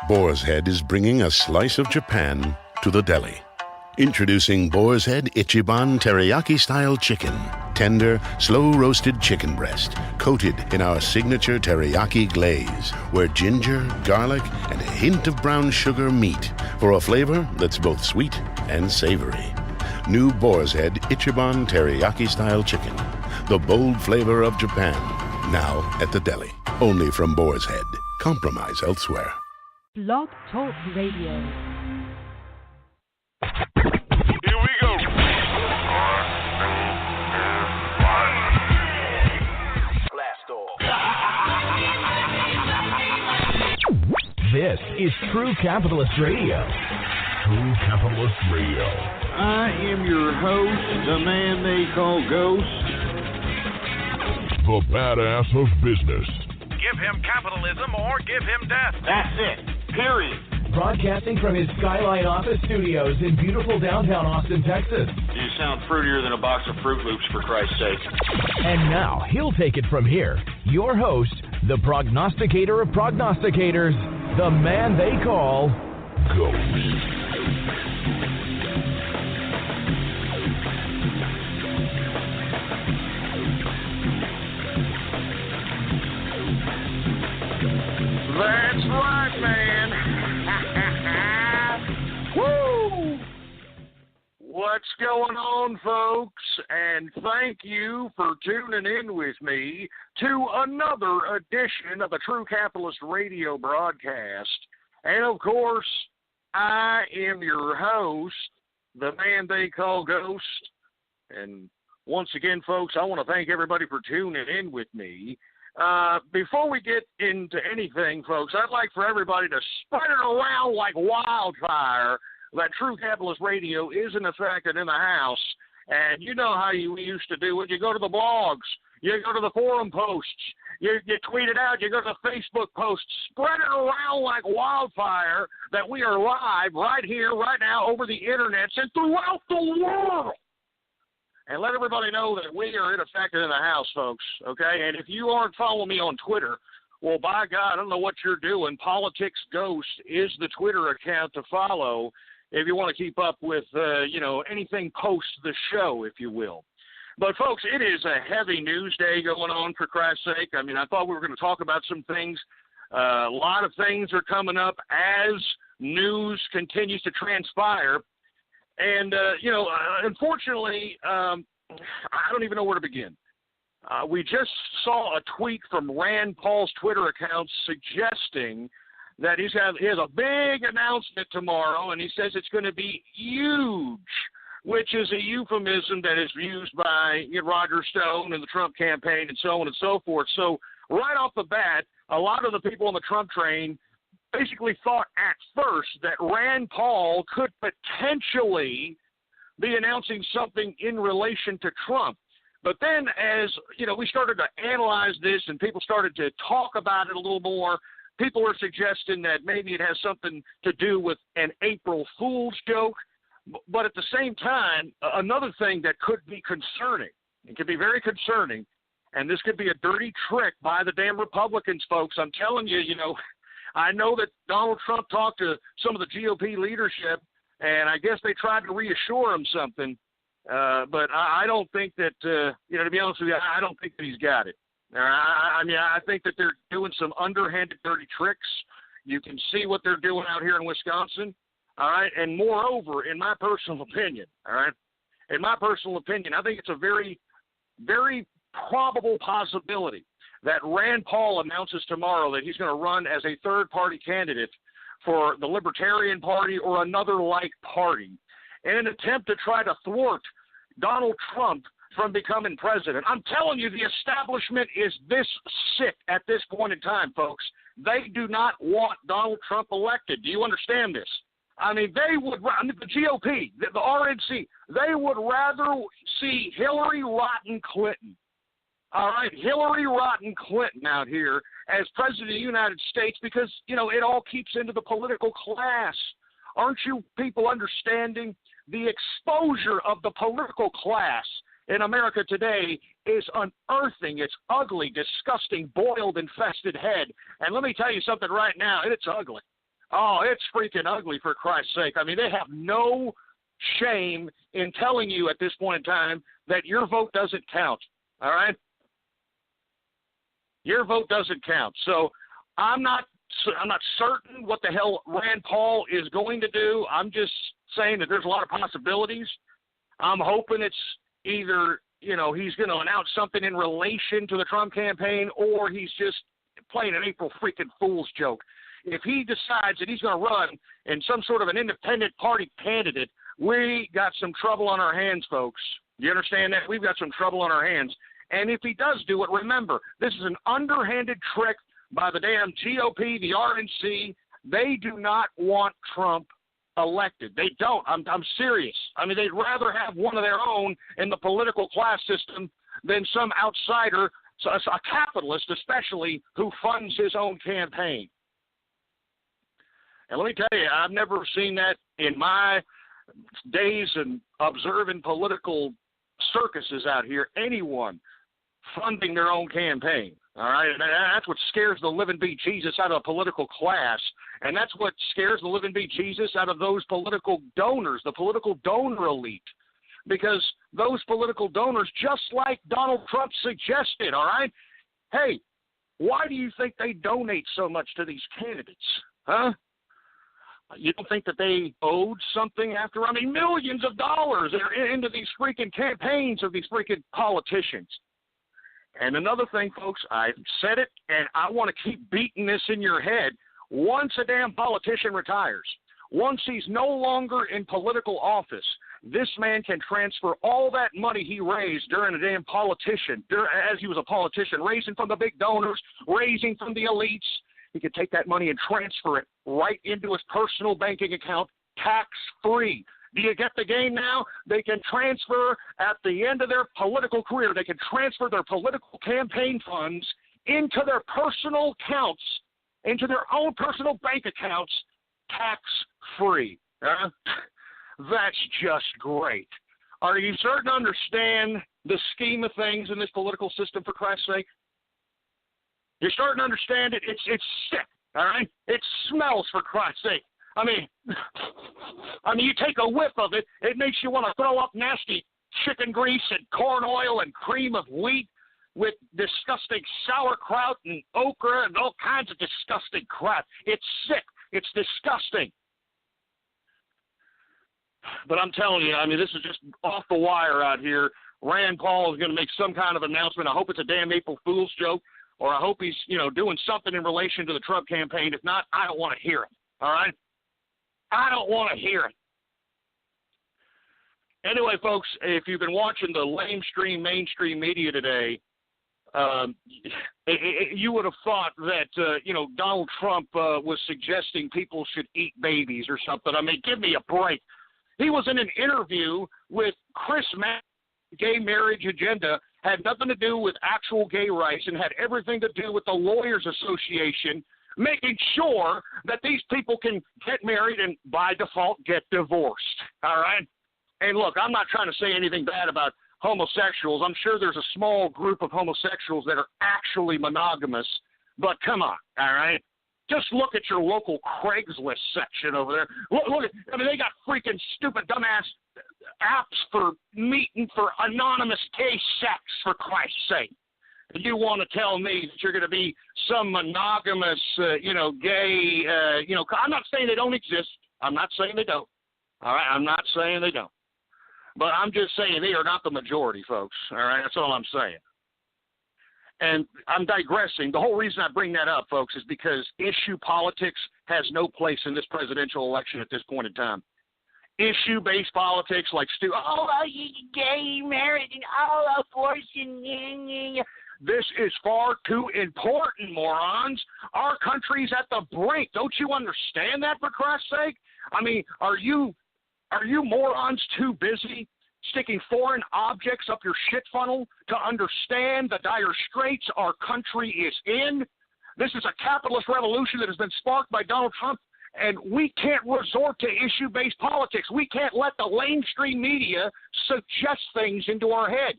Boar's Head is bringing a slice of Japan to the deli. Introducing Boar's Head Ichiban Teriyaki-style chicken. Tender, slow-roasted chicken breast, coated in our signature teriyaki glaze, where ginger, garlic, and a hint of brown sugar meet for a flavor that's both sweet and savory. New Boar's Head Ichiban Teriyaki-style chicken. The bold flavor of Japan. Now at the deli. Only from Boar's Head. Compromise elsewhere. Blog Talk Radio. Here we go. Blast off. This is True Capitalist Radio. True Capitalist Radio. I am your host, the man they call Ghost. The badass of business. Give him capitalism or give him death. That's it. Period. Broadcasting from his Skyline office studios in beautiful downtown Austin, Texas. You sound fruitier than a box of Fruit Loops, for Christ's sake. And now, he'll take it from here. Your host, the prognosticator of prognosticators, the man they call Ghost. That's right, man. Woo! What's going on, folks? And thank you for tuning in with me to another edition of the True Capitalist Radio broadcast. And, of course, I am your host, the man they call Ghost. And once again, folks, I want to thank everybody for tuning in with me. Before we get into anything, folks, I'd like for everybody to spread it around like wildfire that True Capitalist Radio is in effect and in the house. And you know how we used to do it. You go to the blogs. You go to the forum posts. You tweet it out. You go to the Facebook posts. Spread it around like wildfire that we are live right here, right now, over the internet and throughout the world. And let everybody know that we are in effect in the house, folks, okay? And if you aren't following me on Twitter, well, by God, I don't know what you're doing. Politics Ghost is the Twitter account to follow if you want to keep up with, anything post the show, if you will. But, folks, it is a heavy news day going on, for Christ's sake. I mean, I thought we were going to talk about some things. A lot of things are coming up as news continues to transpire. And, unfortunately, I don't even know where to begin. We just saw a tweet from Rand Paul's Twitter account suggesting that he has a big announcement tomorrow, and he says it's going to be huge, which is a euphemism that is used by Roger Stone and the Trump campaign and so on and so forth. So right off the bat, a lot of the people on the Trump train basically thought at first that Rand Paul could potentially be announcing something in relation to Trump. But then as, we started to analyze this and people started to talk about it a little more, people were suggesting that maybe it has something to do with an April Fool's joke. But at the same time, another thing that could be concerning, it could be very concerning, and this could be a dirty trick by the damn Republicans, folks. I'm telling you, I know that Donald Trump talked to some of the GOP leadership, and I guess they tried to reassure him something. But I don't think that, to be honest with you, I don't think that he's got it. I think that they're doing some underhanded, dirty tricks. You can see what they're doing out here in Wisconsin, all right? And moreover, in my personal opinion, all right, I think it's a very, very probable possibility that Rand Paul announces tomorrow that he's going to run as a third-party candidate for the Libertarian Party or another like party in an attempt to try to thwart Donald Trump from becoming president. I'm telling you, the establishment is this sick at this point in time, folks. They do not want Donald Trump elected. Do you understand this? I mean, the GOP, the RNC, they would rather see Hillary Rotten Clinton. All right, Hillary Rotten Clinton out here as president of the United States because, it all keeps into the political class. Aren't you people understanding? The exposure of the political class in America today is unearthing. It's ugly, disgusting, boiled, infested head. And let me tell you something right now, it's ugly. Oh, it's freaking ugly, for Christ's sake. I mean, they have no shame in telling you at this point in time that your vote doesn't count, all right? Your vote doesn't count. So I'm not certain what the hell Rand Paul is going to do. I'm just saying that there's a lot of possibilities. I'm hoping it's either, you know, he's going to announce something in relation to the Trump campaign, or he's just playing an April freaking Fool's joke. If he decides that he's going to run in some sort of an independent party candidate, we got some trouble on our hands, folks. You understand that? We've got some trouble on our hands. And if he does do it, remember, this is an underhanded trick by the damn GOP, the RNC. They do not want Trump elected. They don't. I'm serious. I mean, they'd rather have one of their own in the political class system than some outsider, a capitalist especially, who funds his own campaign. And let me tell you, I've never seen that in my days and observing political circuses out here, anyone funding their own campaign. All right, and that's what scares the living bejesus out of the political class, and that's what scares the living bejesus out of those political donors, the political donor elite, because those political donors, just like Donald Trump suggested, all right, hey, why do you think they donate so much to these candidates, huh? You don't think that they owed something after? I mean, millions of dollars are into these freaking campaigns of these freaking politicians. And another thing, folks, I've said it, and I want to keep beating this in your head. Once a damn politician retires, once he's no longer in political office, this man can transfer all that money he raised during a damn politician, as he was a politician, raising from the big donors, raising from the elites. He could take that money and transfer it right into his personal banking account, tax-free. Do you get the game now? They can transfer at the end of their political career, they can transfer their political campaign funds into their personal accounts, into their own personal bank accounts, tax-free. That's just great. Are you starting to understand the scheme of things in this political system, for Christ's sake? You're starting to understand it. It's sick, all right? It smells, for Christ's sake. I mean, you take a whiff of it, it makes you want to throw up nasty chicken grease and corn oil and cream of wheat with disgusting sauerkraut and okra and all kinds of disgusting crap. It's sick. It's disgusting. But I'm telling you, I mean, this is just off the wire out here. Rand Paul is going to make some kind of announcement. I hope it's a damn April Fool's joke, or I hope he's, doing something in relation to the Trump campaign. If not, I don't want to hear it, all right? I don't want to hear it. Anyway, folks, if you've been watching the mainstream media today, you would have thought that, Donald Trump was suggesting people should eat babies or something. I mean, give me a break. He was in an interview with Chris Mack. Gay marriage agenda had nothing to do with actual gay rights and had everything to do with the Lawyers Association making sure that these people can get married and by default get divorced. All right? And look, I'm not trying to say anything bad about homosexuals. I'm sure there's a small group of homosexuals that are actually monogamous, but come on, all right? Just look at your local Craigslist section over there. Look, they got freaking stupid, dumbass apps for meeting for anonymous gay sex, for Christ's sake. You want to tell me that you're going to be some monogamous, gay, I'm not saying they don't exist. I'm not saying they don't. All right, I'm not saying they don't. But I'm just saying they are not the majority, folks. All right, that's all I'm saying. And I'm digressing. The whole reason I bring that up, folks, is because issue politics has no place in this presidential election at this point in time. Issue-based politics like gay marriage and abortion. This is far too important, morons. Our country's at the brink. Don't you understand that, for Christ's sake? I mean, are you morons too busy sticking foreign objects up your shit funnel to understand the dire straits our country is in? This is a capitalist revolution that has been sparked by Donald Trump, and we can't resort to issue-based politics. We can't let the mainstream media suggest things into our head,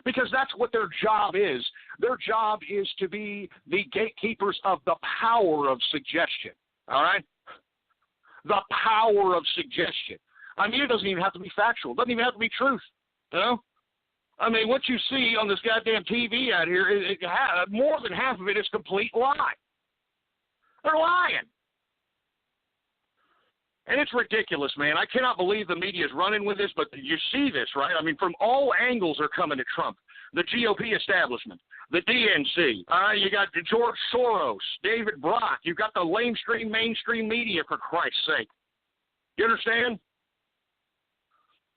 because that's what their job is. Their job is to be the gatekeepers of the power of suggestion. all right? The power of suggestion. I mean, it doesn't even have to be factual. It doesn't even have to be truth, you know? I mean, what you see on this goddamn TV out here, more than half of it is complete lie. They're lying. And it's ridiculous, man. I cannot believe the media is running with this, but you see this, right? I mean, from all angles are coming at Trump. The GOP establishment, the DNC, you got George Soros, David Brock. You've got the mainstream media, for Christ's sake. You understand?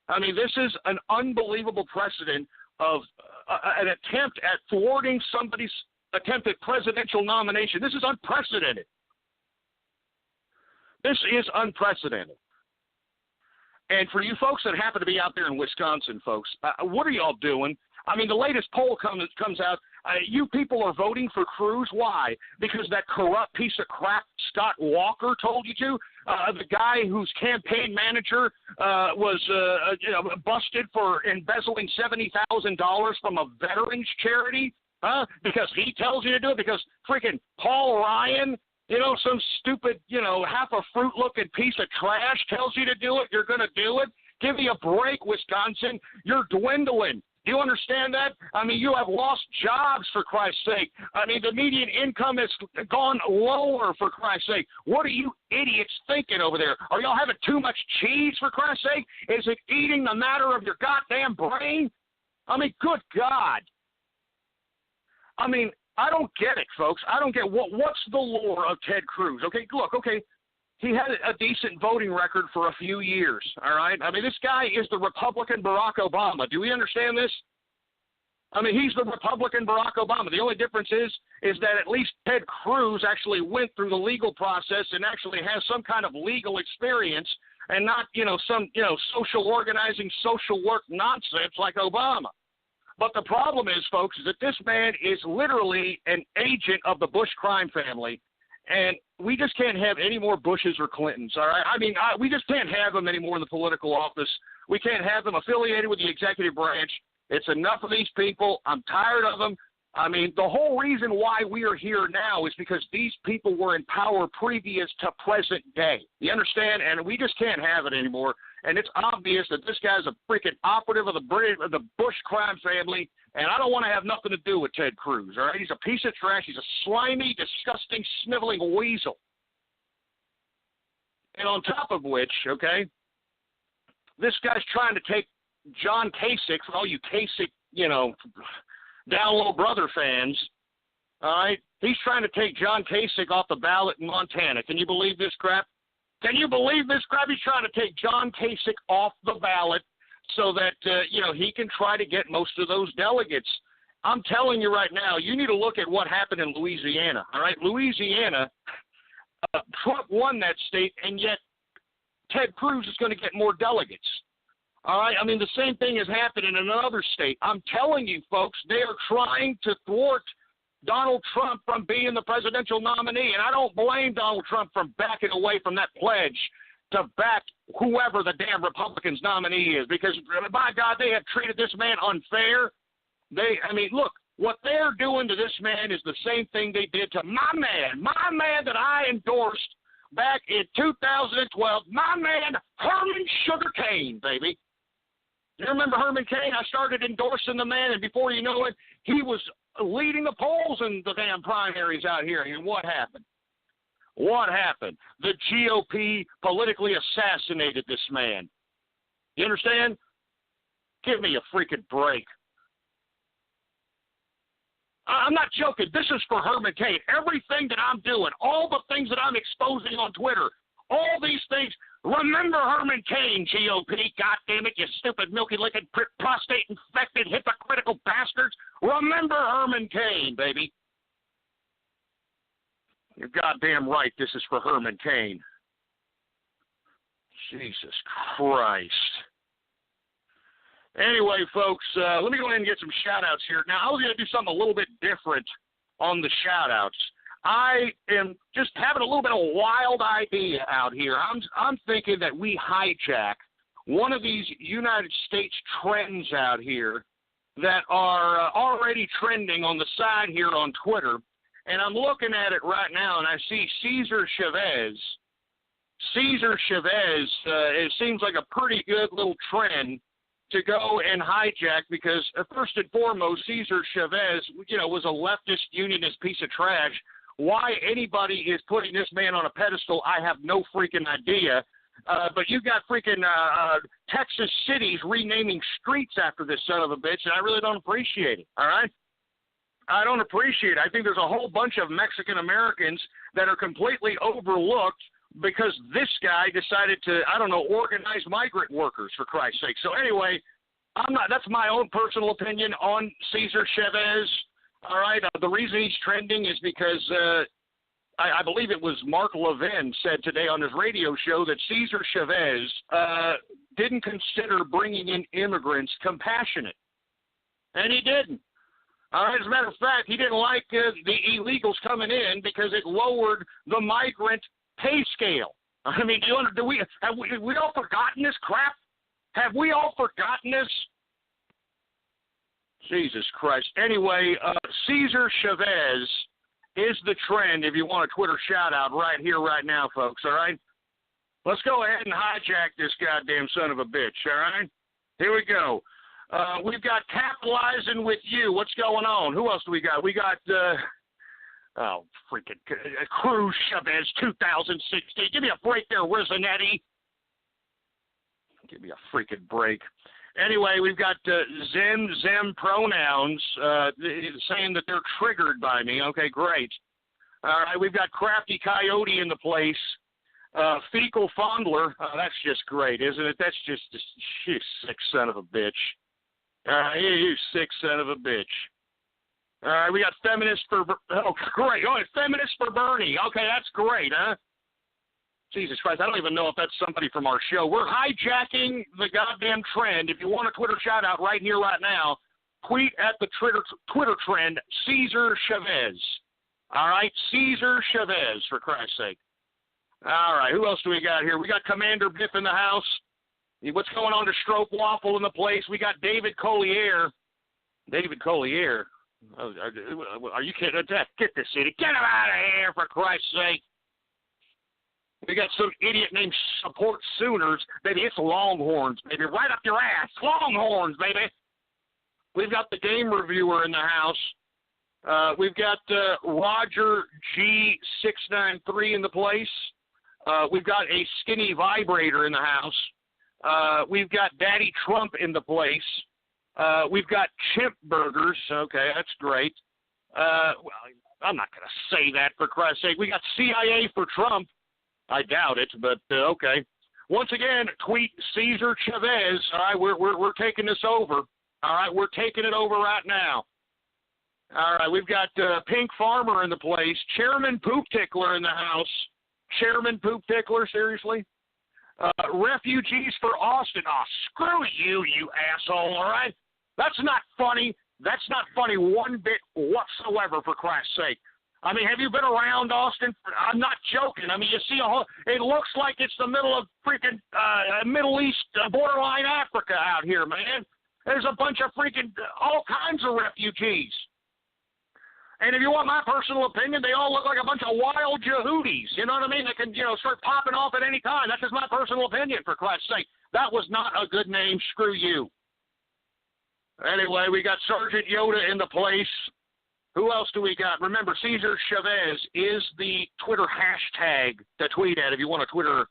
I mean, this is an unbelievable precedent of an attempt at thwarting somebody's attempted presidential nomination. This is unprecedented. This is unprecedented. And for you folks that happen to be out there in Wisconsin, folks, what are y'all doing? I mean, the latest poll comes out. You people are voting for Cruz. Why? Because that corrupt piece of crap Scott Walker told you to. The guy whose campaign manager was busted for embezzling $70,000 from a veterans charity. Because he tells you to do it. Because freaking Paul Ryan, some stupid, half a fruit-looking piece of trash tells you to do it. You're going to do it. Give me a break, Wisconsin. You're dwindling. Do you understand that? I mean, you have lost jobs, for Christ's sake. I mean, the median income has gone lower, for Christ's sake. What are you idiots thinking over there? Are y'all having too much cheese, for Christ's sake? Is it eating the matter of your goddamn brain? I mean, good God. I mean, I don't get it, folks. I don't get what's the lore of Ted Cruz. Okay, look, he had a decent voting record for a few years, all right? I mean, this guy is the Republican Barack Obama. Do we understand this? I mean, he's the Republican Barack Obama. The only difference is that at least Ted Cruz actually went through the legal process and actually has some kind of legal experience and not, some, social organizing, social work nonsense like Obama. But the problem is, folks, is that this man is literally an agent of the Bush crime family. And we just can't have any more Bushes or Clintons, all right? I mean, we just can't have them anymore in the political office. We can't have them affiliated with the executive branch. It's enough of these people. I'm tired of them. I mean, the whole reason why we are here now is because these people were in power previous to present day. You understand? And we just can't have it anymore. And it's obvious that this guy's a freaking operative of the Bush crime family, and I don't want to have nothing to do with Ted Cruz, all right? He's a piece of trash. He's a slimy, disgusting, sniveling weasel. And on top of which, okay, this guy's trying to take John Kasich, for all you Kasich, down low brother fans, all right? He's trying to take John Kasich off the ballot in Montana. Can you believe this crap? Can you believe this crap? He's trying to take John Kasich off the ballot so that, he can try to get most of those delegates. I'm telling you right now, you need to look at what happened in Louisiana, all right? Louisiana, Trump won that state, and yet Ted Cruz is going to get more delegates. All right? I mean, the same thing has happened in another state. I'm telling you, folks, they are trying to thwart Donald Trump from being the presidential nominee, and I don't blame Donald Trump from backing away from that pledge to back whoever the damn Republicans nominee is, because, by God, they have treated this man unfair. Look, what they're doing to this man is the same thing they did to my man that I endorsed back in 2012, my man Herman Sugar Cane, baby. You remember Herman Cain? I started endorsing the man, and before you know it, he was leading the polls in the damn primaries out here. And what happened? What happened? The GOP politically assassinated this man. You understand? Give me a freaking break. I'm not joking. This is for Herman Cain. Everything that I'm doing, all the things that I'm exposing on Twitter, all these things, remember Herman Cain, GOP. God damn it, you stupid, milky-licking, prostate-infected, hypocritical bastards. Remember Herman Cain, baby. You're goddamn right. This is for Herman Cain. Jesus Christ. Anyway, folks, let me go ahead and get some shout-outs here. Now, I was going to do something a little bit different on the shout-outs. I am just having a little bit of a wild idea out here. I'm thinking that we hijack one of these United States trends out here that are already trending on the side here on Twitter, And I'm looking at it right now, and I see Cesar Chavez. Cesar Chavez, it seems like a pretty good little trend to go and hijack because, first and foremost, Cesar Chavez, was a leftist unionist piece of trash. Why anybody is putting this man on a pedestal, I have no freaking idea. But you got freaking Texas cities renaming streets after this son of a bitch, and I really don't appreciate it, all right? I don't appreciate it. I think there's a whole bunch of Mexican Americans that are completely overlooked because this guy decided to, organize migrant workers, for Christ's sake. So anyway, that's my own personal opinion on Cesar Chavez, all right? The reason he's trending is because I believe it was Mark Levin said today on his radio show that Cesar Chavez didn't consider bringing in immigrants compassionate. And he didn't. All right, as a matter of fact, he didn't like the illegals coming in because it lowered the migrant pay scale. I mean, have we all forgotten this crap? Have we all forgotten this? Jesus Christ. Anyway, Cesar Chavez is the trend if you want a Twitter shout-out right here, right now, folks, all right? Let's go ahead and hijack this goddamn son of a bitch, all right? Here we go. We've got Capitalizing with You. What's going on? Who else do we got? We got, freaking Cruz Chavez 2016. Give me a break there, Rizanetti. Give me a freaking break. Anyway, we've got Zem pronouns saying that they're triggered by me. Okay, great. All right, we've got Crafty Coyote in the place. Fecal Fondler. That's just great, isn't it? That's just you sick son of a bitch. You sick son of a bitch. All right, we got Feminist for... Oh, great. Oh, it's Feminist for Bernie. Okay, that's great, huh? Jesus Christ, I don't even know if that's somebody from our show. We're hijacking the goddamn trend. If you want a Twitter shout-out right here, right now, tweet at the Twitter trend, Cesar Chavez. All right, Cesar Chavez, for Christ's sake. All right, who else do we got here? We got Commander Biff in the house. What's going on to Stroke Waffle in the place? We got David Collier. David Collier? Oh, are you kidding? Get this idiot. Get him out of here, for Christ's sake. We got some idiot named Support Sooners. Baby, it's Longhorns, baby. Right up your ass. Longhorns, baby. We've got the game reviewer in the house. We've got Roger G693 in the place. We've got a skinny vibrator in the house. We've got Daddy Trump in the place. We've got Chimp Burgers. Okay, that's great. Well, I'm not going to say that, for Christ's sake. We got CIA for Trump. I doubt it, but okay. Once again, tweet Cesar Chavez. All right, we're taking this over. All right, we're taking it over right now. All right, we've got Pink Farmer in the place. Chairman Poop Tickler in the house. Chairman Poop Tickler, seriously? Refugees for Austin. Oh, screw you, you asshole, all right? That's not funny. That's not funny one bit whatsoever, for Christ's sake. I mean, have you been around Austin? I'm not joking. I mean, you see it looks like it's the middle of freaking Middle East, borderline Africa out here, man. There's a bunch of freaking, all kinds of refugees. And if you want my personal opinion, they all look like a bunch of wild Yehudis. You know what I mean? They can, start popping off at any time. That's just my personal opinion, for Christ's sake. That was not a good name. Screw you. Anyway, we got Sergeant Yoda in the place. Who else do we got? Remember, Cesar Chavez is the Twitter hashtag to tweet at if you want a Twitter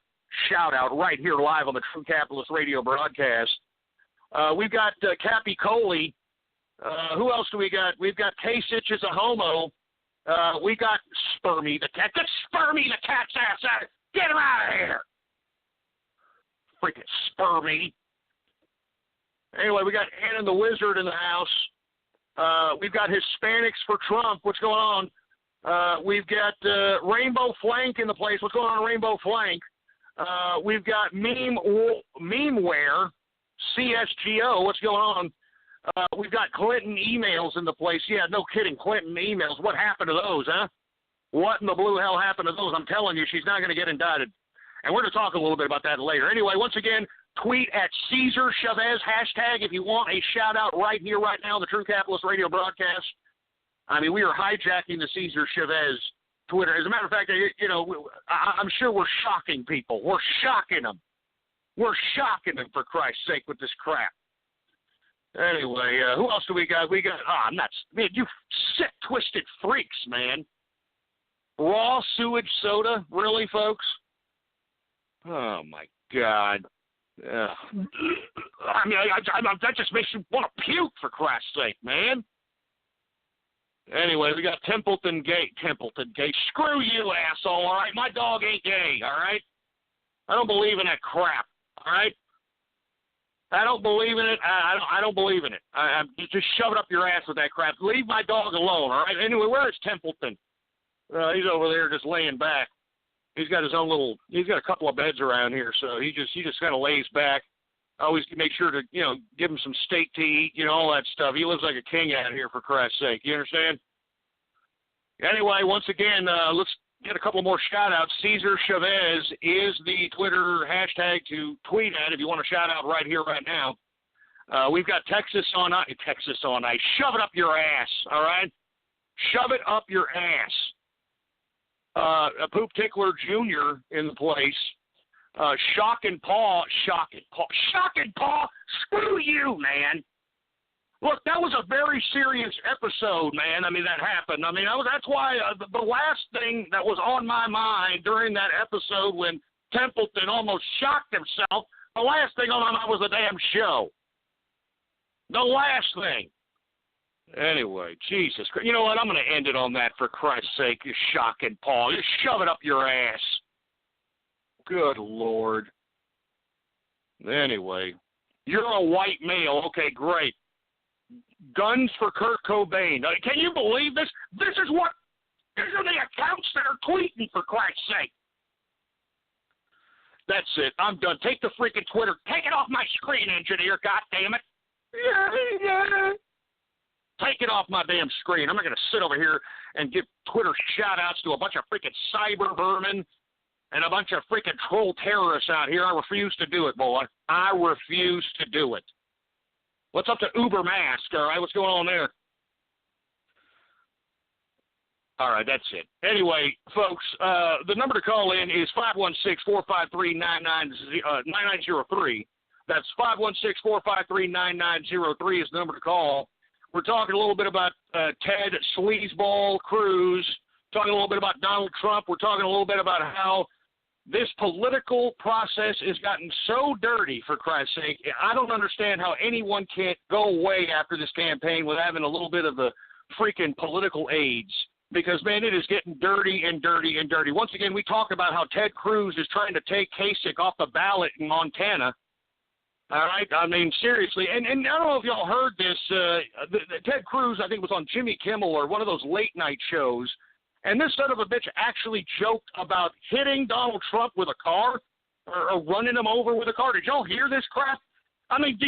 shout-out right here live on the True Capitalist Radio broadcast. We've got Cappy Coley. Who else do we got? We've got Kasich is a homo. We got Spermy the cat. Get Spermy the cat's ass out. Get him out of here. Freaking Spermy. Anyway, we got Ann and the Wizard in the house. We've got Hispanics for Trump. What's going on? We've got Rainbow Flank in the place. What's going on, Rainbow Flank? We've got Memeware, CSGO. What's going on? We've got Clinton emails in the place. Yeah, no kidding, Clinton emails. What happened to those, huh? What in the blue hell happened to those? I'm telling you, she's not going to get indicted. And we're going to talk a little bit about that later. Anyway, once again, tweet at Cesar Chavez hashtag if you want a shout-out right here, right now, the True Capitalist Radio broadcast. I mean, we are hijacking the Cesar Chavez Twitter. As a matter of fact, you know, I'm sure we're shocking people. We're shocking them. We're shocking them, for Christ's sake, with this crap. Anyway, who else do we got? I'm not, man, you sick, twisted freaks, man. Raw sewage soda? Really, folks? Oh, my God. I mean, that just makes you want to puke, for Christ's sake, man. Anyway, we got Templeton Gay. Screw you, asshole, all right? My dog ain't gay, all right? I don't believe in that crap, all right? I don't believe in it. I don't believe in it. Just shove it up your ass with that crap. Leave my dog alone, all right? Anyway, where is Templeton? He's over there just laying back. He's got his own little. He's got a couple of beds around here, so he just kind of lays back. I always make sure to give him some steak to eat, all that stuff. He lives like a king out here, for Christ's sake. You understand? Anyway, once again, let's get a couple more shout-outs. Cesar Chavez is the Twitter hashtag to tweet at if you want a shout-out right here, right now. We've got Texas on ice. Shove it up your ass, all right? Shove it up your ass. A Poop Tickler Jr. in the place. Shock and Paw. Screw you, man. Look, that was a very serious episode, man. I mean, that happened. I mean, that's why the last thing that was on my mind during that episode when Templeton almost shocked himself, the last thing on my mind was the damn show. The last thing. Anyway, Jesus Christ. You know what? I'm going to end it on that, for Christ's sake, you Shock and Paw. Just shove it up your ass. Good Lord. Anyway, you're a white male. Okay, great. Guns for Kurt Cobain. Can you believe this? These are the accounts that are tweeting, for Christ's sake. That's it. I'm done. Take the freaking Twitter. Take it off my screen, engineer. God damn it. Yeah. Take it off my damn screen. I'm not going to sit over here and give Twitter shout-outs to a bunch of freaking cyber vermin and a bunch of freaking troll terrorists out here. I refuse to do it, boy. I refuse to do it. What's up to Uber Mask, all right? What's going on there? All right, that's it. Anyway, folks, the number to call in is 516-453-9903. That's 516-453-9903 is the number to call. We're talking a little bit about Ted Sleazeball Cruz, talking a little bit about Donald Trump. We're talking a little bit about how this political process has gotten so dirty, for Christ's sake. I don't understand how anyone can't go away after this campaign with having a little bit of the freaking political AIDS. Because, man, it is getting dirty and dirty and dirty. Once again, we talk about how Ted Cruz is trying to take Kasich off the ballot in Montana. All right? I mean, seriously. And I don't know if y'all heard this. Ted Cruz, I think, was on Jimmy Kimmel or one of those late-night shows. And this son of a bitch actually joked about hitting Donald Trump with a car or running him over with a car. Did y'all hear this crap? I mean,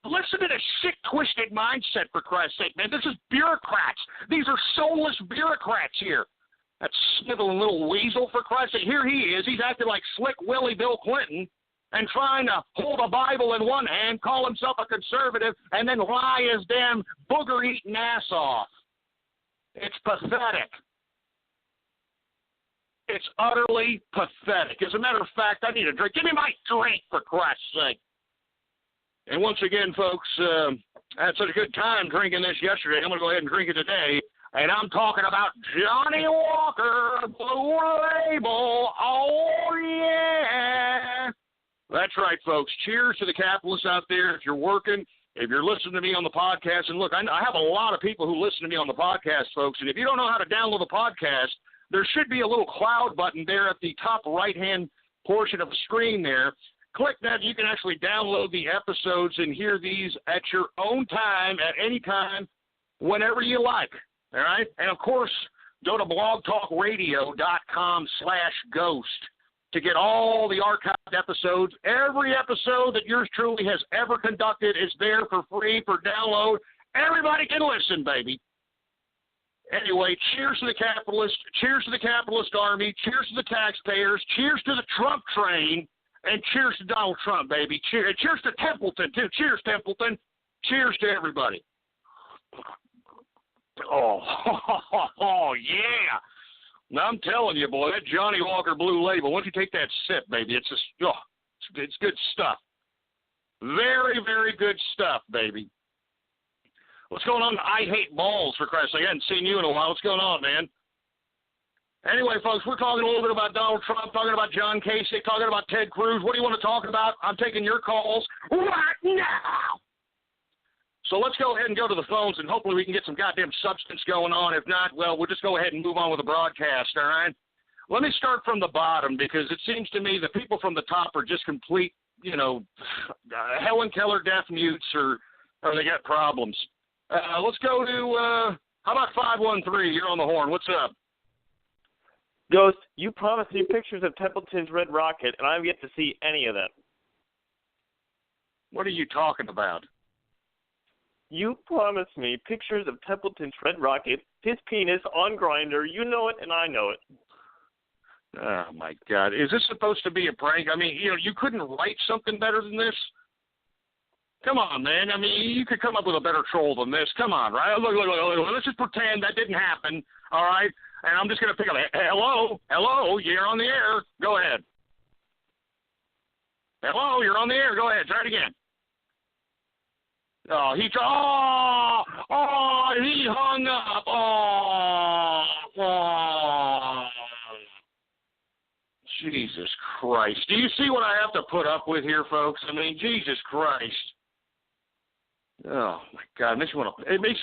listen to this sick, twisted mindset, for Christ's sake, man. This is bureaucrats. These are soulless bureaucrats here. That sniveling little weasel, for Christ's sake. Here he is. He's acting like Slick Willie Bill Clinton and trying to hold a Bible in one hand, call himself a conservative, and then lie his damn booger-eating ass off. It's pathetic. It's utterly pathetic. As a matter of fact, I need a drink. Give me my drink, for Christ's sake. And once again, folks, I had such a good time drinking this yesterday. I'm going to go ahead and drink it today. And I'm talking about Johnny Walker Blue Label. Oh, yeah. That's right, folks. Cheers to the capitalists out there. If you're working, if you're listening to me on the podcast, and look, I have a lot of people who listen to me on the podcast, folks. And if you don't know how to download the podcast, there should be a little cloud button there at the top right-hand portion of the screen there. Click that. You can actually download the episodes and hear these at your own time, at any time, whenever you like. All right? And, of course, go to blogtalkradio.com/ghost to get all the archived episodes. Every episode that yours truly has ever conducted is there for free, for download. Everybody can listen, baby. Anyway, cheers to the capitalists. Cheers to the capitalist army. Cheers to the taxpayers. Cheers to the Trump train. And cheers to Donald Trump, baby. Cheers to Templeton, too. Cheers, Templeton. Cheers to everybody. Oh, yeah. Now, I'm telling you, boy, that Johnny Walker Blue Label, once you take that sip, baby, it's just, it's good stuff. Very, very good stuff, baby. What's going on? I hate balls, for Christ's sake. I hadn't seen you in a while. What's going on, man? Anyway, folks, we're talking a little bit about Donald Trump, talking about John Kasich, talking about Ted Cruz. What do you want to talk about? I'm taking your calls right now. So let's go ahead and go to the phones, and hopefully we can get some goddamn substance going on. If not, well, we'll just go ahead and move on with the broadcast, all right? Let me start from the bottom, because it seems to me the people from the top are just complete, Helen Keller deaf mutes, or they got problems. Let's go to, how about 513? You're on the horn. What's up? Ghost, you promised me pictures of Templeton's Red Rocket, and I've yet to see any of them. What are you talking about? You promised me pictures of Templeton's Red Rocket, his penis on Grindr. You know it, and I know it. Oh, my God. Is this supposed to be a prank? I mean, you couldn't write something better than this? Come on, man. I mean, you could come up with a better troll than this. Come on, right? Look. Let's just pretend that didn't happen, all right? And I'm just going to pick up, hello, you're on the air. Go ahead. Hello, you're on the air. Go ahead. Try it again. Oh, he hung up. Oh, Jesus Christ. Do you see what I have to put up with here, folks? I mean, Jesus Christ. Oh, my God. It makes you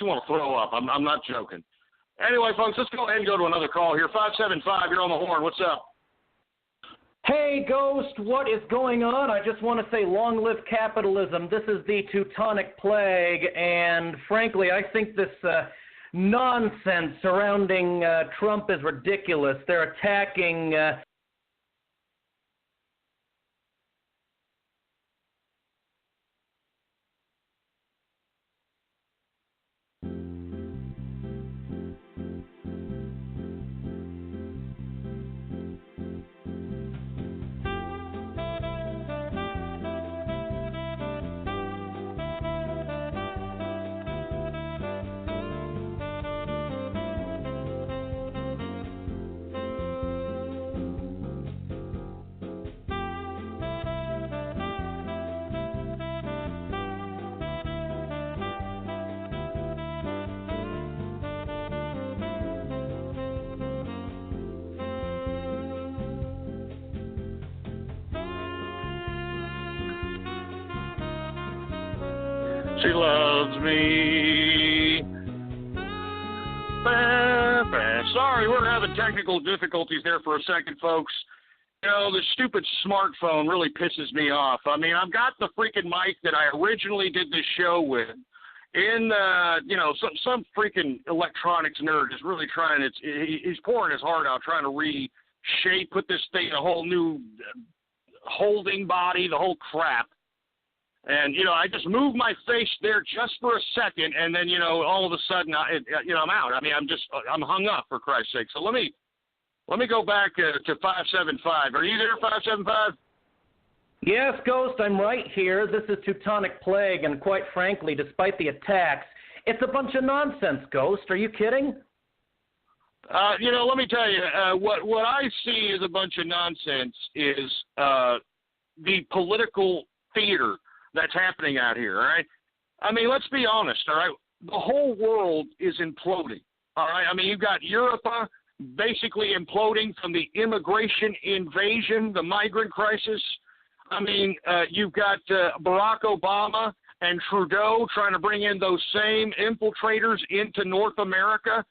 want to throw up. I'm not joking. Anyway, folks, let's go ahead and go to another call here. 575, you're on the horn. What's up? Hey, Ghost, what is going on? I just want to say long live capitalism. This is the Teutonic Plague, and frankly, I think this nonsense surrounding Trump is ridiculous. They're attacking... She loves me. Sorry, we're having technical difficulties there for a second, folks. The stupid smartphone really pisses me off. I mean, I've got the freaking mic that I originally did this show with. Some freaking electronics nerd is really trying. He's pouring his heart out trying to reshape, put this thing in a whole new holding body, the whole crap. And, I just moved my face there just for a second, and then, all of a sudden, I'm out. I mean, I'm hung up, for Christ's sake. So let me go back to 575. Are you there, 575? Yes, Ghost, I'm right here. This is Teutonic Plague, and quite frankly, despite the attacks, it's a bunch of nonsense, Ghost. Are you kidding? Let me tell you, what I see as a bunch of nonsense is the political theater that's happening out here, all right? I mean, let's be honest, all right? The whole world is imploding, all right? I mean, you've got Europe basically imploding from the immigration invasion, the migrant crisis. I mean, you've got Barack Obama and Trudeau trying to bring in those same infiltrators into North America.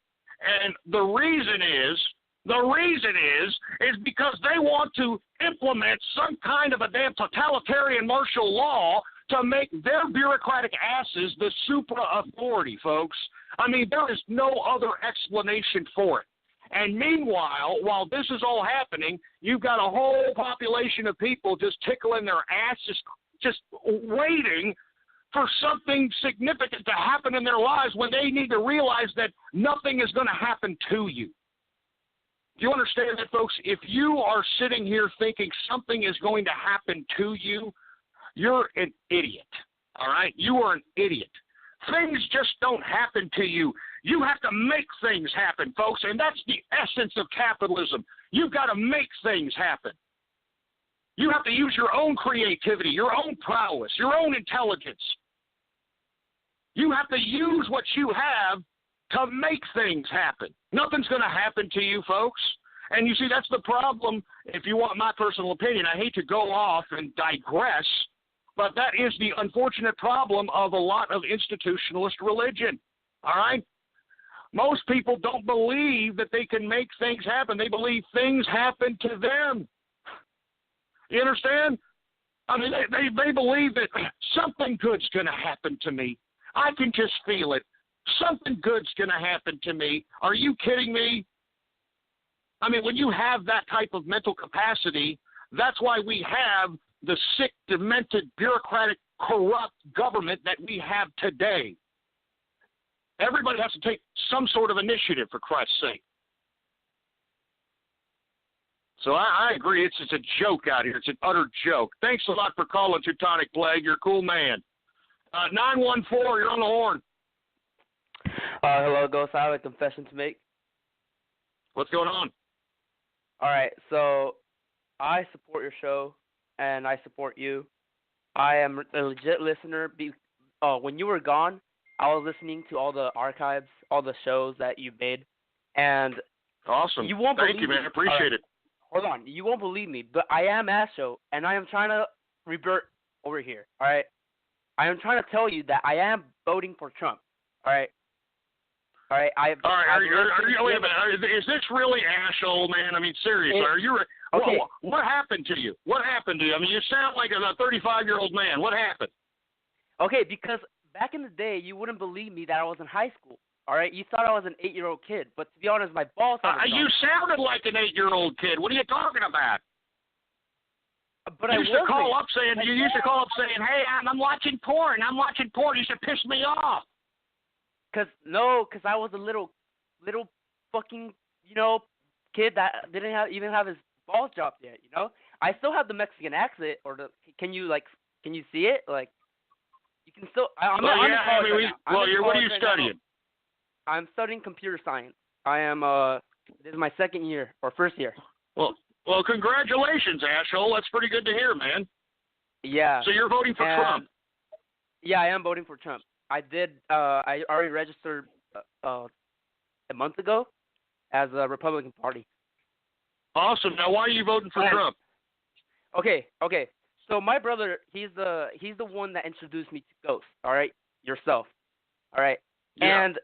And the reason is because they want to implement some kind of a damn totalitarian martial law to make their bureaucratic asses the supra-authority, folks. I mean, there is no other explanation for it. And meanwhile, while this is all happening, you've got a whole population of people just tickling their asses, just waiting for something significant to happen in their lives when they need to realize that nothing is going to happen to you. Do you understand that, folks? If you are sitting here thinking something is going to happen to you, you're an idiot, all right? You are an idiot. Things just don't happen to you. You have to make things happen, folks, and that's the essence of capitalism. You've got to make things happen. You have to use your own creativity, your own prowess, your own intelligence. You have to use what you have to make things happen. Nothing's going to happen to you, folks. And you see, that's the problem. If you want my personal opinion, I hate to go off and digress, but that is the unfortunate problem of a lot of institutionalist religion. All right? Most people don't believe that they can make things happen. They believe things happen to them. You understand? I mean, they believe that something good's going to happen to me. I can just feel it. Something good's going to happen to me. Are you kidding me? I mean, when you have that type of mental capacity, that's why we have the sick, demented, bureaucratic, corrupt government that we have today. Everybody has to take some sort of initiative, for Christ's sake. So I agree. It's a joke out here. It's an utter joke. Thanks a lot for calling, Teutonic Plague. You're a cool man. 914, you're on the horn. Hello, Ghost. I have a confession to make. What's going on? All right, so I support your show, and I support you. I am a legit listener. When you were gone, I was listening to all the archives, all the shows that you made, and awesome. You won't Thank you, man. I appreciate it. Hold on. You won't believe me, but I am Astro, and I am trying to revert over here, all right? I am trying to tell you that I am voting for Trump, all right? All right. Wait a minute. Is this really Ashole, man? I mean, seriously, are you? Okay. What happened to you? What happened to you? I mean, you sound like a 35-year-old man. What happened? Okay, because back in the day, you wouldn't believe me that I was in high school. All right, you thought I was an 8-year-old kid, but to be honest, my boss. You sounded like an 8-year-old kid. What are you talking about? But you used to call up saying, "Hey, I'm watching porn. I'm watching porn." You used to piss me off. Because I was a little fucking, kid that didn't even have his balls dropped yet, I still have the Mexican accent, can you see it? Like, you can still, what are you studying? I'm studying computer science. I am, this is my second year, or first year. Well, congratulations, Ashole. That's pretty good to hear, man. Yeah. So you're voting for Trump? Yeah, I am voting for Trump. I did. I already registered a month ago as a Republican Party. Awesome. Now, why are you voting for Trump? Okay. So my brother, he's the one that introduced me to Ghost. All right, yourself. All right. Yeah. And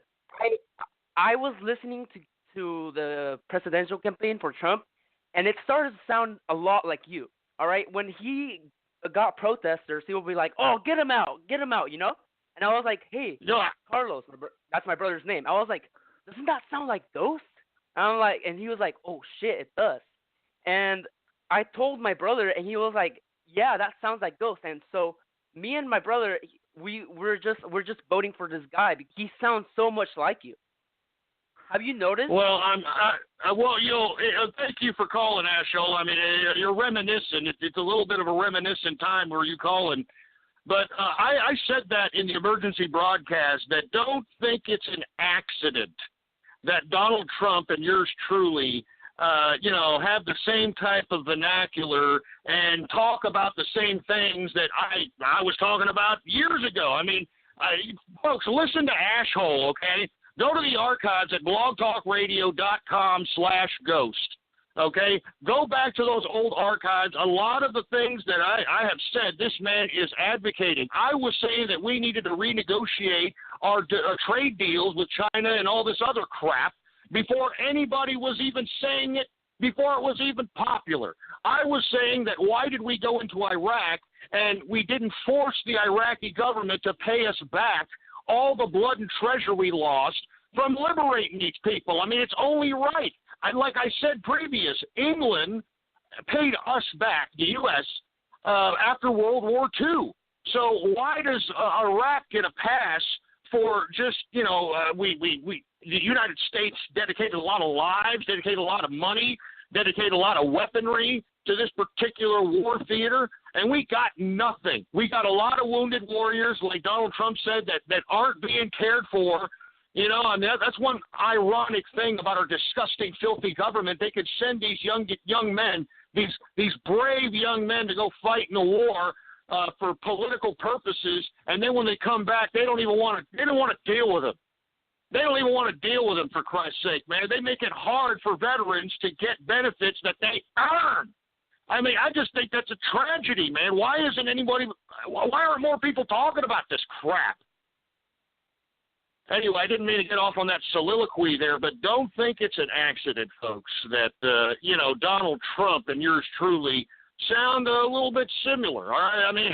I was listening to the presidential campaign for Trump, and it started to sound a lot like you. All right. When he got protesters, he would be like, "Oh, get him out, And I was like, "Hey, Carlos," that's my brother's name. I was like, "Doesn't that sound like Ghost?" And he was like, "Oh shit, it does." And I told my brother, and he was like, "Yeah, that sounds like Ghost." And so me and my brother, we're just voting for this guy because he sounds so much like you. Have you noticed? Well, thank you for calling, Ashole. I mean, you're reminiscent. It's a little bit of a reminiscent time where you calling. But I said that in the emergency broadcast, that don't think it's an accident that Donald Trump and yours truly, have the same type of vernacular and talk about the same things that I was talking about years ago. I mean, folks, listen to Ashole, okay? Go to the archives at blogtalkradio.com/ghost. Okay, go back to those old archives. A lot of the things that I have said, this man is advocating. I was saying that we needed to renegotiate our trade deals with China and all this other crap before anybody was even saying it, before it was even popular. I was saying that why did we go into Iraq and we didn't force the Iraqi government to pay us back all the blood and treasure we lost from liberating these people? I mean, it's only right. Like I said previous, England paid us back, the U.S., after World War II. So why does Iraq get a pass for just, the United States dedicated a lot of lives, dedicated a lot of money, dedicated a lot of weaponry to this particular war theater, and we got nothing. We got a lot of wounded warriors, like Donald Trump said, that aren't being cared for You know, I mean, that's one ironic thing about our disgusting, filthy government. They could send these young men, these brave young men, to go fight in a war for political purposes, and then when they come back, they don't want to deal with them. They don't even want to deal with them, for Christ's sake, man. They make it hard for veterans to get benefits that they earn. I mean, I just think that's a tragedy, man. Why aren't more people talking about this crap? Anyway, I didn't mean to get off on that soliloquy there, but don't think it's an accident, folks, that, Donald Trump and yours truly sound a little bit similar, all right? I mean,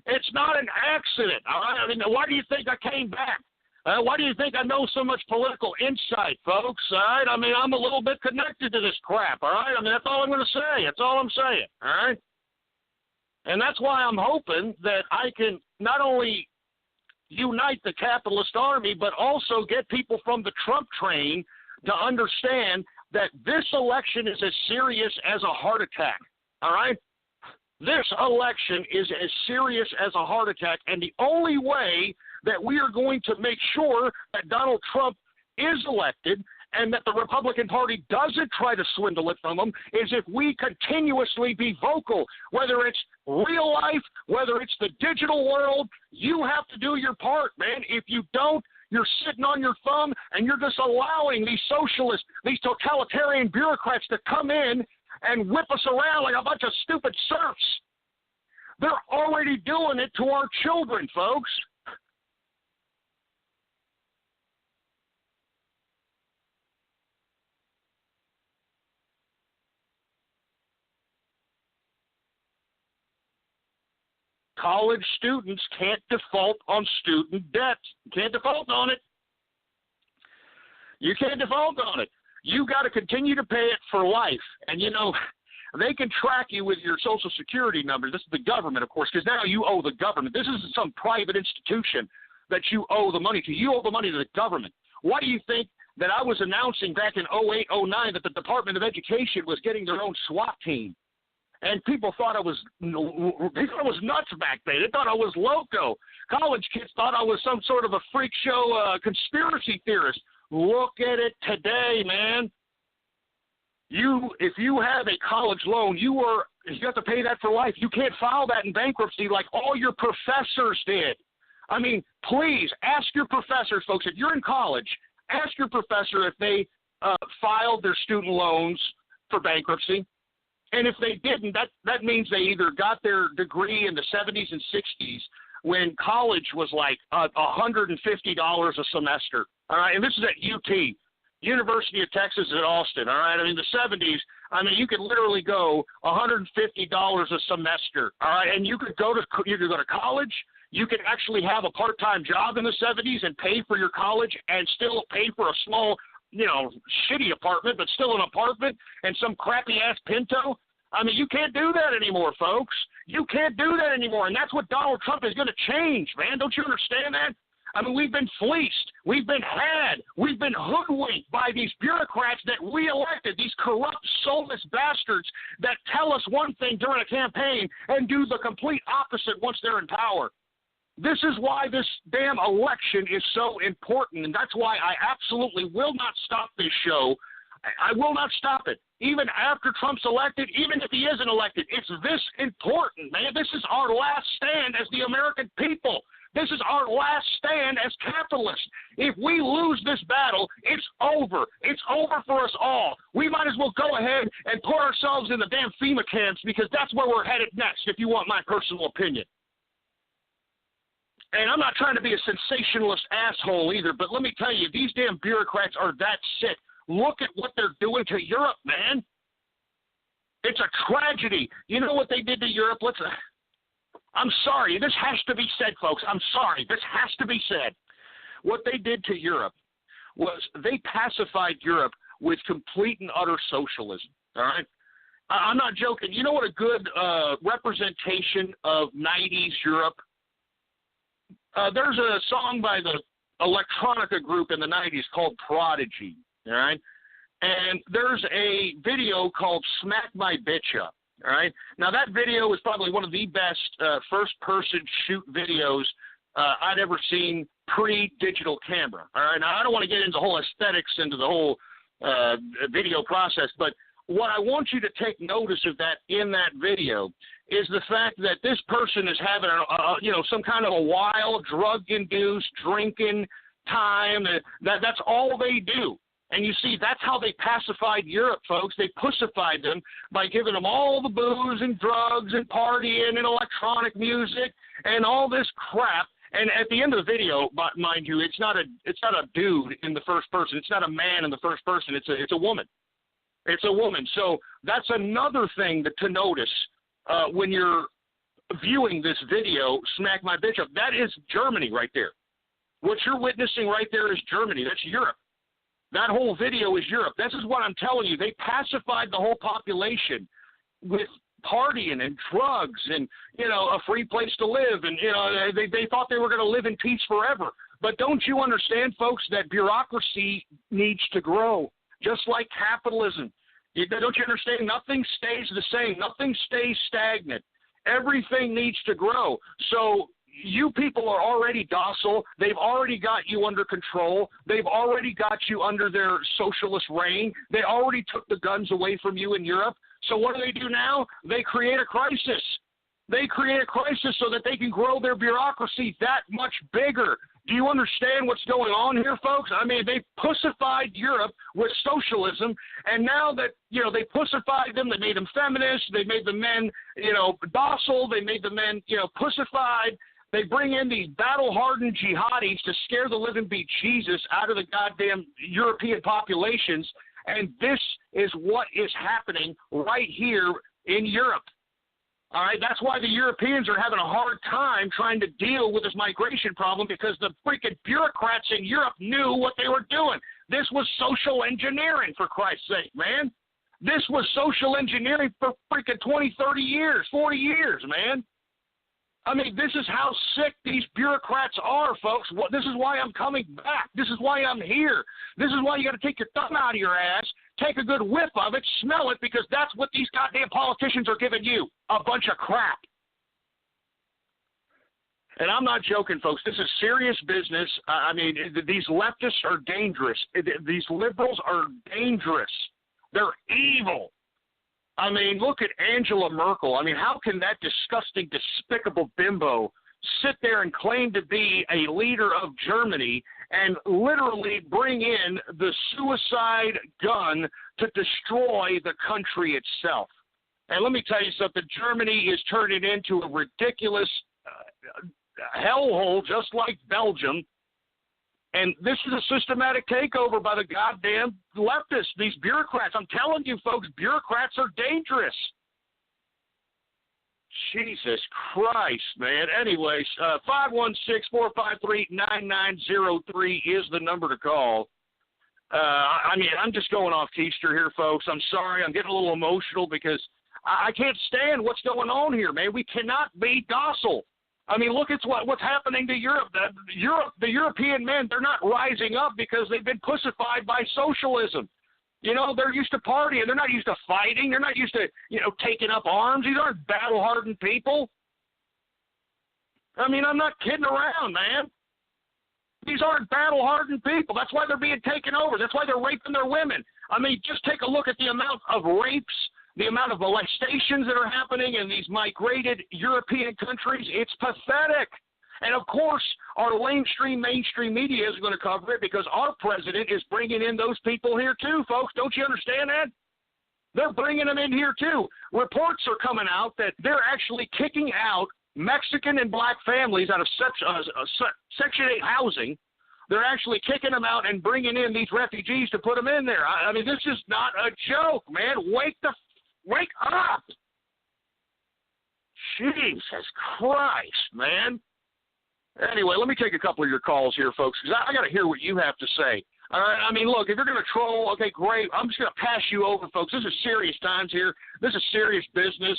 it's not an accident, all right? I mean, why do you think I came back? Why do you think I know so much political insight, folks, all right? I mean, I'm a little bit connected to this crap, all right? I mean, that's all I'm going to say. That's all I'm saying, all right? And that's why I'm hoping that I can not only unite the capitalist army, but also get people from the Trump train to understand that this election is as serious as a heart attack, all right? This election is as serious as a heart attack, and the only way that we are going to make sure that Donald Trump is elected and that the Republican Party doesn't try to swindle it from him is if we continuously be vocal, whether it's real life, whether it's the digital world. You have to do your part, man. If you don't, you're sitting on your thumb and you're just allowing these socialists, these totalitarian bureaucrats to come in and whip us around like a bunch of stupid serfs. They're already doing it to our children, folks. College students can't default on student debt. You can't default on it. You can't default on it. You got to continue to pay it for life. And, they can track you with your Social Security number. This is the government, of course, because now you owe the government. This isn't some private institution that you owe the money to. You owe the money to the government. Why do you think that I was announcing back in 08, 09 that the Department of Education was getting their own SWAT team? And people thought I was nuts back then. They thought I was loco. College kids thought I was some sort of a freak show conspiracy theorist. Look at it today, man. If you have a college loan, you have to pay that for life. You can't file that in bankruptcy like all your professors did. I mean, please ask your professors, folks. If you're in college, ask your professor if they filed their student loans for bankruptcy. And if they didn't, that means they either got their degree in the 70s and 60s when college was like $150 a semester. All right, and this is at UT, University of Texas at Austin. All right, I mean, the 70s, you could literally go $150 a semester. All right, and you could go to college. You could actually have a part-time job in the 70s and pay for your college and still pay for a small, shitty apartment, but still an apartment and some crappy-ass Pinto. You can't do that anymore, folks. You can't do that anymore, and that's what Donald Trump is going to change, man. Don't you understand that? We've been fleeced. We've been had. We've been hoodwinked by these bureaucrats that we elected, these corrupt, soulless bastards that tell us one thing during a campaign and do the complete opposite once they're in power. This is why this damn election is so important, and that's why I absolutely will not stop this show. I will not stop it. Even after Trump's elected, even if he isn't elected, it's this important, man. This is our last stand as the American people. This is our last stand as capitalists. If we lose this battle, it's over. It's over for us all. We might as well go ahead and put ourselves in the damn FEMA camps because that's where we're headed next, if you want my personal opinion. And I'm not trying to be a sensationalist asshole either, but let me tell you, these damn bureaucrats are that sick. Look at what they're doing to Europe, man. It's a tragedy. You know what they did to Europe? I'm sorry. This has to be said, folks. I'm sorry. This has to be said. What they did to Europe was they pacified Europe with complete and utter socialism, all right? I'm not joking. You know what a good representation of 90s Europe? There's a song by the electronica group in the 90s called Prodigy, all right? And there's a video called Smack My Bitch Up, all right? Now, that video is probably one of the best first-person shoot videos I'd ever seen pre-digital camera. All right, now I don't want to get into the whole aesthetics, into the whole video process, but what I want you to take notice of that in that video is the fact that this person is having some kind of a wild, drug-induced drinking time. That's all they do. And you see, that's how they pacified Europe, folks. They pussified them by giving them all the booze and drugs and partying and electronic music and all this crap. And at the end of the video, mind you, it's not a dude in the first person. It's not a man in the first person. It's a woman. It's a woman. So that's another thing to notice when you're viewing this video, Smack My Bitch Up. That is Germany right there. What you're witnessing right there is Germany. That's Europe. That whole video is Europe. This is what I'm telling you. They pacified the whole population with partying and drugs and, a free place to live. And, they thought they were going to live in peace forever. But don't you understand, folks, that bureaucracy needs to grow, just like capitalism. Don't you understand? Nothing stays the same. Nothing stays stagnant. Everything needs to grow. So you people are already docile. They've already got you under control. They've already got you under their socialist reign. They already took the guns away from you in Europe. So what do now? They create a crisis. They create a crisis so that they can grow their bureaucracy that much bigger. Do you understand what's going on here, folks? I mean, they pussified Europe with socialism, and now that, they pussified them, they made them feminists, they made the men, docile, they made the men, pussified. They bring in these battle-hardened jihadis to scare the living bejesus out of the goddamn European populations, and this is what is happening right here in Europe. All right, that's why the Europeans are having a hard time trying to deal with this migration problem, because the freaking bureaucrats in Europe knew what they were doing. This was social engineering, for Christ's sake, man. This was social engineering for freaking 20, 30 years, 40 years, man. I mean, this is how sick these bureaucrats are, folks. This is why I'm coming back. This is why I'm here. This is why you got to take your thumb out of your ass, take a good whiff of it, smell it, because that's what these goddamn politicians are giving you, a bunch of crap. And I'm not joking, folks. This is serious business. I mean, these leftists are dangerous. These liberals are dangerous. They're evil. I mean, look at Angela Merkel. I mean, how can that disgusting, despicable bimbo sit there and claim to be a leader of Germany and literally bring in the suicide gun to destroy the country itself? And let me tell you something. Germany is turning into a ridiculous hellhole just like Belgium. And this is a systematic takeover by the goddamn leftists, these bureaucrats. I'm telling you, folks, bureaucrats are dangerous. Jesus Christ, man. Anyways, 516-453-9903 is the number to call. I mean, I'm just going off keister here, folks. I'm sorry. I'm getting a little emotional because I can't stand what's going on here, man. We cannot be docile. I mean, look at what's happening to Europe. The European men, they're not rising up because they've been pussified by socialism. They're used to partying. They're not used to fighting. They're not used to, taking up arms. These aren't battle-hardened people. I mean, I'm not kidding around, man. These aren't battle-hardened people. That's why they're being taken over. That's why they're raping their women. I mean, just take a look at the amount of rapes, the amount of molestations that are happening in these migrated European countries. It's pathetic. And, of course, our mainstream media is going to cover it because our president is bringing in those people here too, folks. Don't you understand that? They're bringing them in here too. Reports are coming out that they're actually kicking out Mexican and black families out of Section 8 housing. They're actually kicking them out and bringing in these refugees to put them in there. I mean, this is not a joke, man. Wake up. Jesus Christ, man. Anyway, let me take a couple of your calls here, folks, because I got to hear what you have to say. All right, I mean, look, if you're going to troll, okay, great. I'm just going to pass you over, folks. This is serious times here. This is serious business.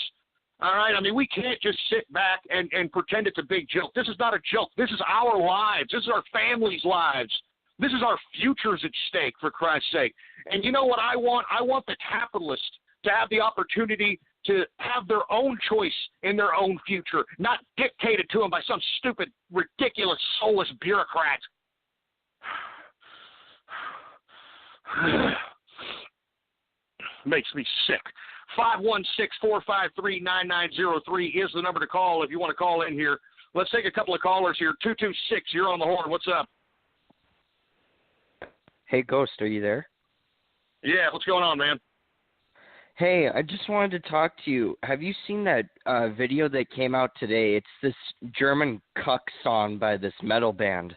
All right, I mean, we can't just sit back and pretend it's a big joke. This is not a joke. This is our lives. This is our families' lives. This is our futures at stake, for Christ's sake. And you know what I want? I want the capitalist to have the opportunity to have their own choice in their own future, not dictated to them by some stupid, ridiculous, soulless bureaucrat. Makes me sick. 516-453-9903 is the number to call if you want to call in here. Let's take a couple of callers here. 226, you're on the horn. What's up? Hey, Ghost, are you there? Yeah, what's going on, man? Hey, I just wanted to talk to you. Have you seen that video that came out today? It's this German cuck song by this metal band.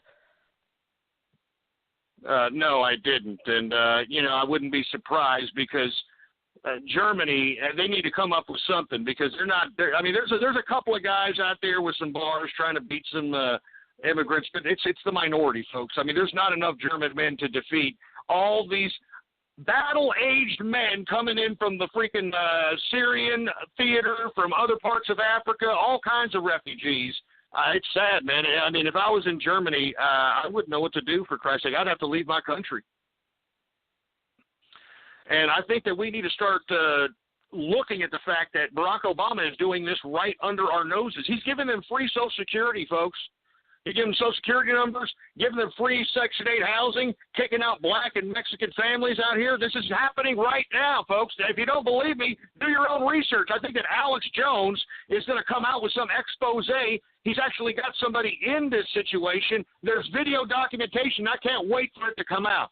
No, I didn't. And, I wouldn't be surprised because Germany, they need to come up with something because they're not there. I mean, there's a couple of guys out there with some bars trying to beat some immigrants, but it's the minority, folks. I mean, there's not enough German men to defeat all these battle-aged men coming in from the freaking Syrian theater, from other parts of Africa, all kinds of refugees. It's sad, man. I mean, if I was in Germany, I wouldn't know what to do, for Christ's sake. I'd have to leave my country. And I think that we need to start looking at the fact that Barack Obama is doing this right under our noses. He's giving them free Social Security, folks. He's giving them Social Security numbers, giving them free Section 8 housing, kicking out black and Mexican families out here. This is happening right now, folks. If you don't believe me, do your own research. I think that Alex Jones is going to come out with some expose. He's actually got somebody in this situation. There's video documentation. I can't wait for it to come out,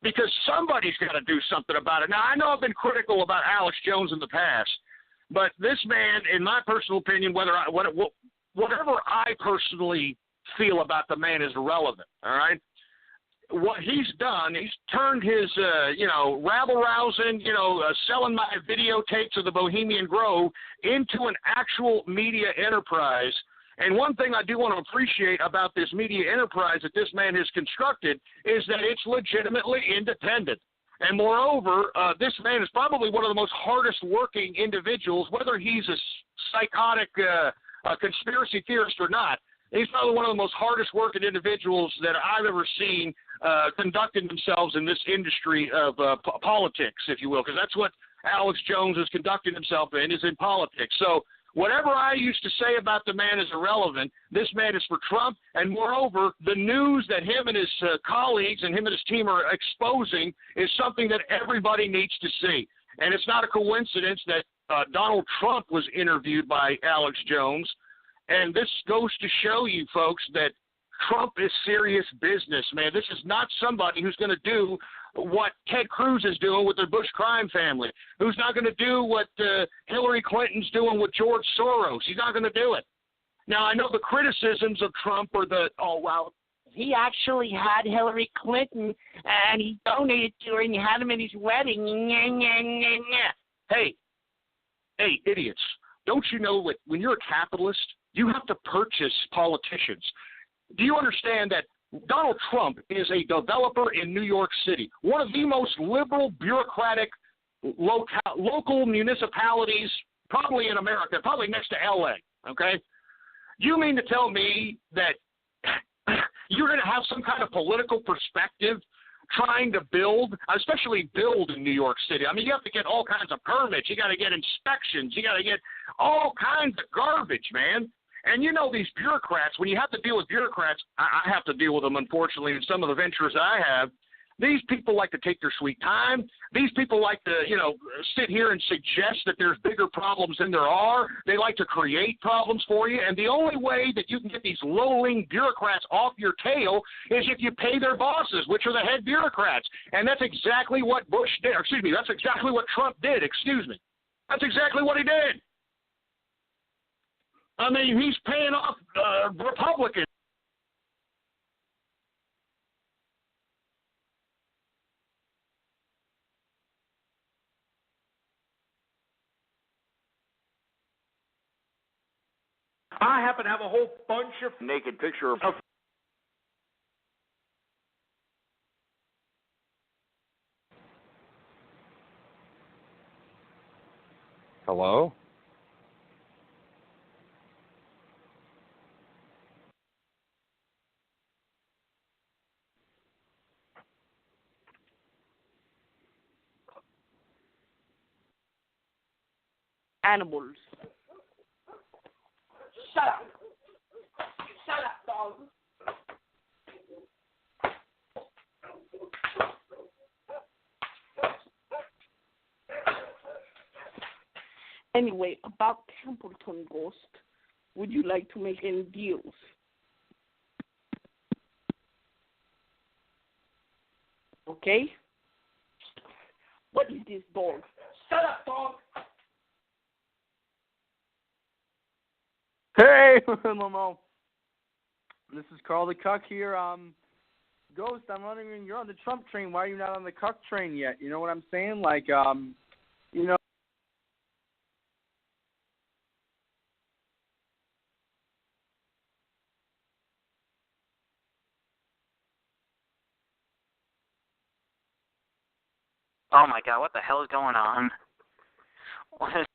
because somebody's got to do something about it. Now, I know I've been critical about Alex Jones in the past, but this man, in my personal opinion, whatever I personally feel about the man is irrelevant, all right? What he's done, he's turned his, rabble-rousing, selling my videotapes of the Bohemian Grove into an actual media enterprise. And one thing I do want to appreciate about this media enterprise that this man has constructed is that it's legitimately independent. And moreover, this man is probably one of the most hardest-working individuals, whether he's a psychotic conspiracy theorist or not. He's probably one of the most hardest-working individuals that I've ever seen conducting themselves in this industry of politics, if you will, because that's what Alex Jones is conducting himself in, is in politics. So whatever I used to say about the man is irrelevant. This man is for Trump, and moreover, the news that him and his colleagues and him and his team are exposing is something that everybody needs to see. And it's not a coincidence that Donald Trump was interviewed by Alex Jones, and this goes to show you, folks, that Trump is serious business, man. This is not somebody who's going to do what Ted Cruz is doing with the Bush crime family, who's not going to do what Hillary Clinton's doing with George Soros. He's not going to do it. Now, I know the criticisms of Trump are he actually had Hillary Clinton, and he donated to her, and he had him in his wedding. Hey, idiots, don't you know that when you're a capitalist, you have to purchase politicians? Do you understand that Donald Trump is a developer in New York City, one of the most liberal, bureaucratic local municipalities probably in America, probably next to L.A., okay? You mean to tell me that you're going to have some kind of political perspective trying to build, especially build in New York City? I mean, you have to get all kinds of permits. You got to get inspections. You got to get all kinds of garbage, man. And these bureaucrats, when you have to deal with bureaucrats, I have to deal with them, unfortunately, in some of the ventures I have. These people like to take their sweet time. These people like to, sit here and suggest that there's bigger problems than there are. They like to create problems for you. And the only way that you can get these lowling bureaucrats off your tail is if you pay their bosses, which are the head bureaucrats. And that's exactly what Bush did. That's exactly what Trump did. That's exactly what he did. I mean, he's paying off Republicans. I happen to have a whole bunch of Naked picture of Hello? animals. Shut up. Shut up, dog. Anyway, about Templeton, Ghost, would you like to make any deals? Okay? What is this, dog? Shut up, dog! Hey, Momo. This is Carl the Cuck here. Ghost, I'm wondering, you're on the Trump train. Why are you not on the Cuck train yet? You know what I'm saying? Like, you know. Oh my God, what the hell is going on? What is...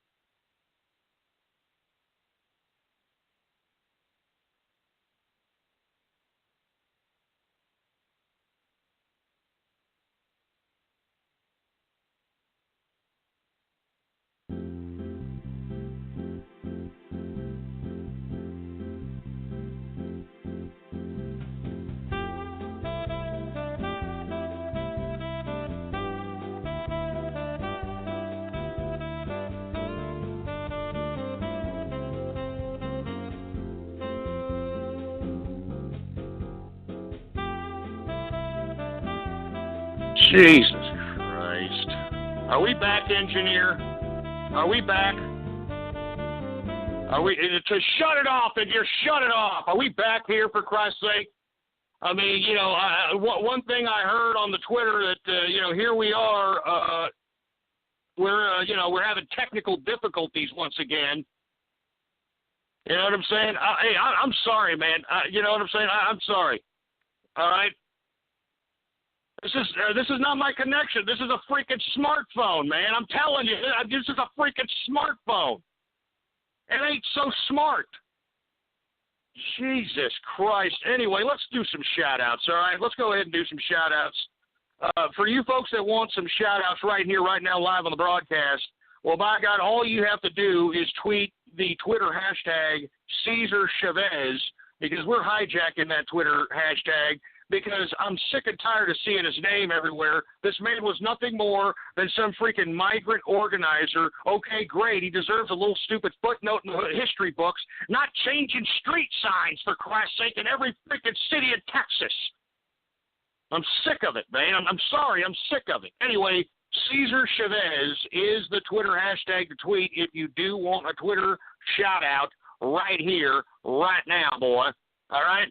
Jesus Christ. Are we back, engineer? Are we back? Are we to shut it off, and you're shut it off? Are we back here, for Christ's sake? I mean, you know, one thing I heard on the Twitter that you know, here we are, we're having technical difficulties once again. You know what I'm saying? Hey, I'm sorry, man. You know what I'm saying? I'm sorry. All right. This is not my connection. This is a freaking smartphone, man. I'm telling you, this is a freaking smartphone. It ain't so smart. Jesus Christ. Anyway, let's do some shout-outs, all right? Let's go ahead and do some shout-outs. For you folks that want some shout-outs right here, right now, live on the broadcast, well, by God, all you have to do is tweet the Twitter hashtag Cesar Chavez, because we're hijacking that Twitter hashtag, because I'm sick and tired of seeing his name everywhere. This man was nothing more than some freaking migrant organizer. Okay, great. He deserves a little stupid footnote in the history books, not changing street signs, for Christ's sake, in every freaking city in Texas. I'm sick of it, man. I'm sorry. I'm sick of it. Anyway, Cesar Chavez is the Twitter hashtag to tweet if you do want a Twitter shout-out right here, right now, boy. All right?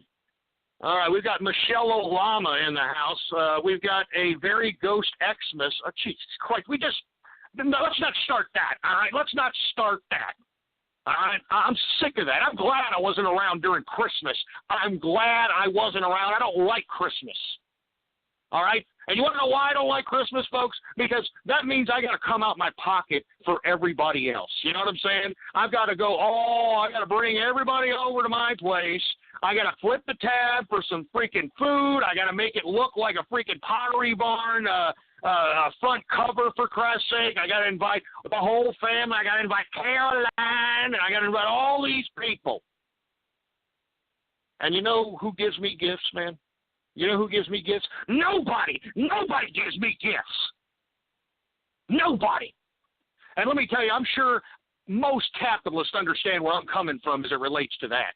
All right, we've got Michelle Olama in the house. We've got a very Ghost Xmas. Oh, Jesus Christ. Let's not start that, all right? Let's not start that. All right? I'm sick of that. I'm glad I wasn't around during Christmas. I'm glad I wasn't around. I don't like Christmas. All right? And you want to know why I don't like Christmas, folks? Because that means I got to come out my pocket for everybody else. You know what I'm saying? I've got to go, I got to bring everybody over to my place. I got to flip the tab for some freaking food. I got to make it look like a freaking Pottery Barn front cover, for Christ's sake. I got to invite the whole family. I got to invite Caroline, and I got to invite all these people. And you know who gives me gifts, man? You know who gives me gifts? Nobody. Nobody gives me gifts. Nobody. And let me tell you, I'm sure most capitalists understand where I'm coming from as it relates to that.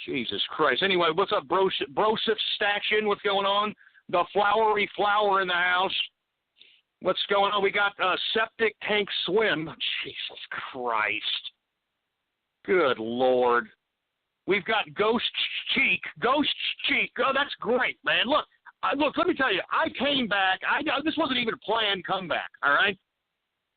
Jesus Christ. Anyway, what's up, Brosif Statchin? What's going on? The flowery flower in the house. What's going on? We got Septic Tank Swim. Jesus Christ. Good Lord. We've got Ghost Cheek. Ghost Cheek. Oh, that's great, man. Look, let me tell you, I came back. This wasn't even a planned comeback, all right?